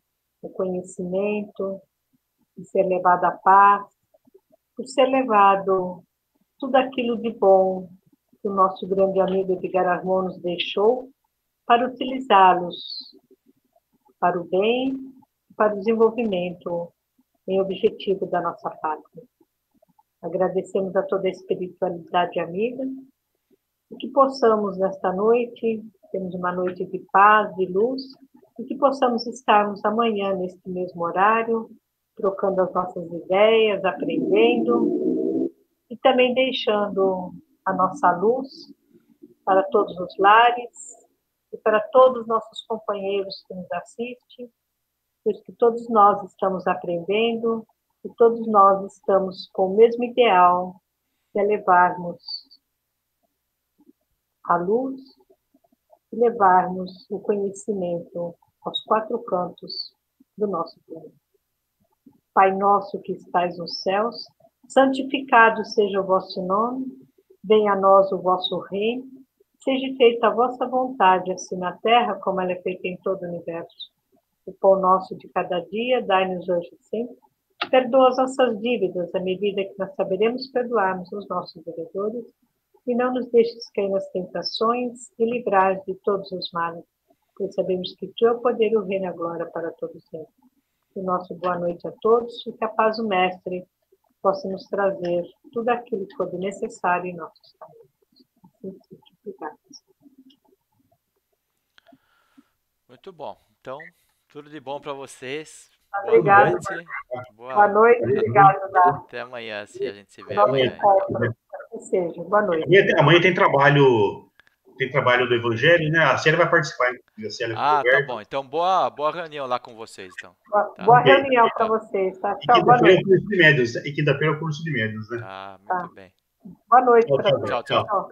o conhecimento, de ser levado a paz, por ser levado tudo aquilo de bom que o nosso grande amigo Edgar Armon nos deixou, para utilizá-los para o bem, para o desenvolvimento em objetivo da nossa pátria. Agradecemos a toda a espiritualidade amiga e que possamos, nesta noite, termos uma noite de paz, de luz, e que possamos estarmos amanhã, neste mesmo horário, trocando as nossas ideias, aprendendo e também deixando a nossa luz para todos os lares e para todos os nossos companheiros que nos assistem, pois que todos nós estamos aprendendo e todos nós estamos com o mesmo ideal, que é levarmos a luz e levarmos o conhecimento aos quatro cantos do nosso planeta. Pai nosso que estais nos céus, santificado seja o vosso nome, venha a nós o vosso reino, seja feita a vossa vontade, assim na terra como ela é feita em todo o universo. O pão nosso de cada dia, dai-nos hoje sempre. Perdoa as nossas dívidas, à medida que nós saberemos perdoarmos os nossos devedores. E não nos deixes cair nas tentações e livrar de todos os males, pois sabemos que tu é o poder e o reino e a glória para todos sempre. E nosso boa noite a todos, e que a paz do Mestre possa nos trazer tudo aquilo que for necessário em nossos caminhos. Assim, obrigada. Muito bom. Então, tudo de bom para vocês. Obrigada. Boa noite. Boa noite, obrigada. Até amanhã, se a gente se vê amanhã. Que seja. Boa noite. Amanhã tem trabalho do Evangelho, né? A Célia vai participar. Ah, tá bom. Então, boa reunião lá com vocês, então. Boa reunião para vocês, tá? Tchau, boa noite. E quinta-feira é o curso de médios, né? Tá, muito bem. Boa noite para vocês. Tchau.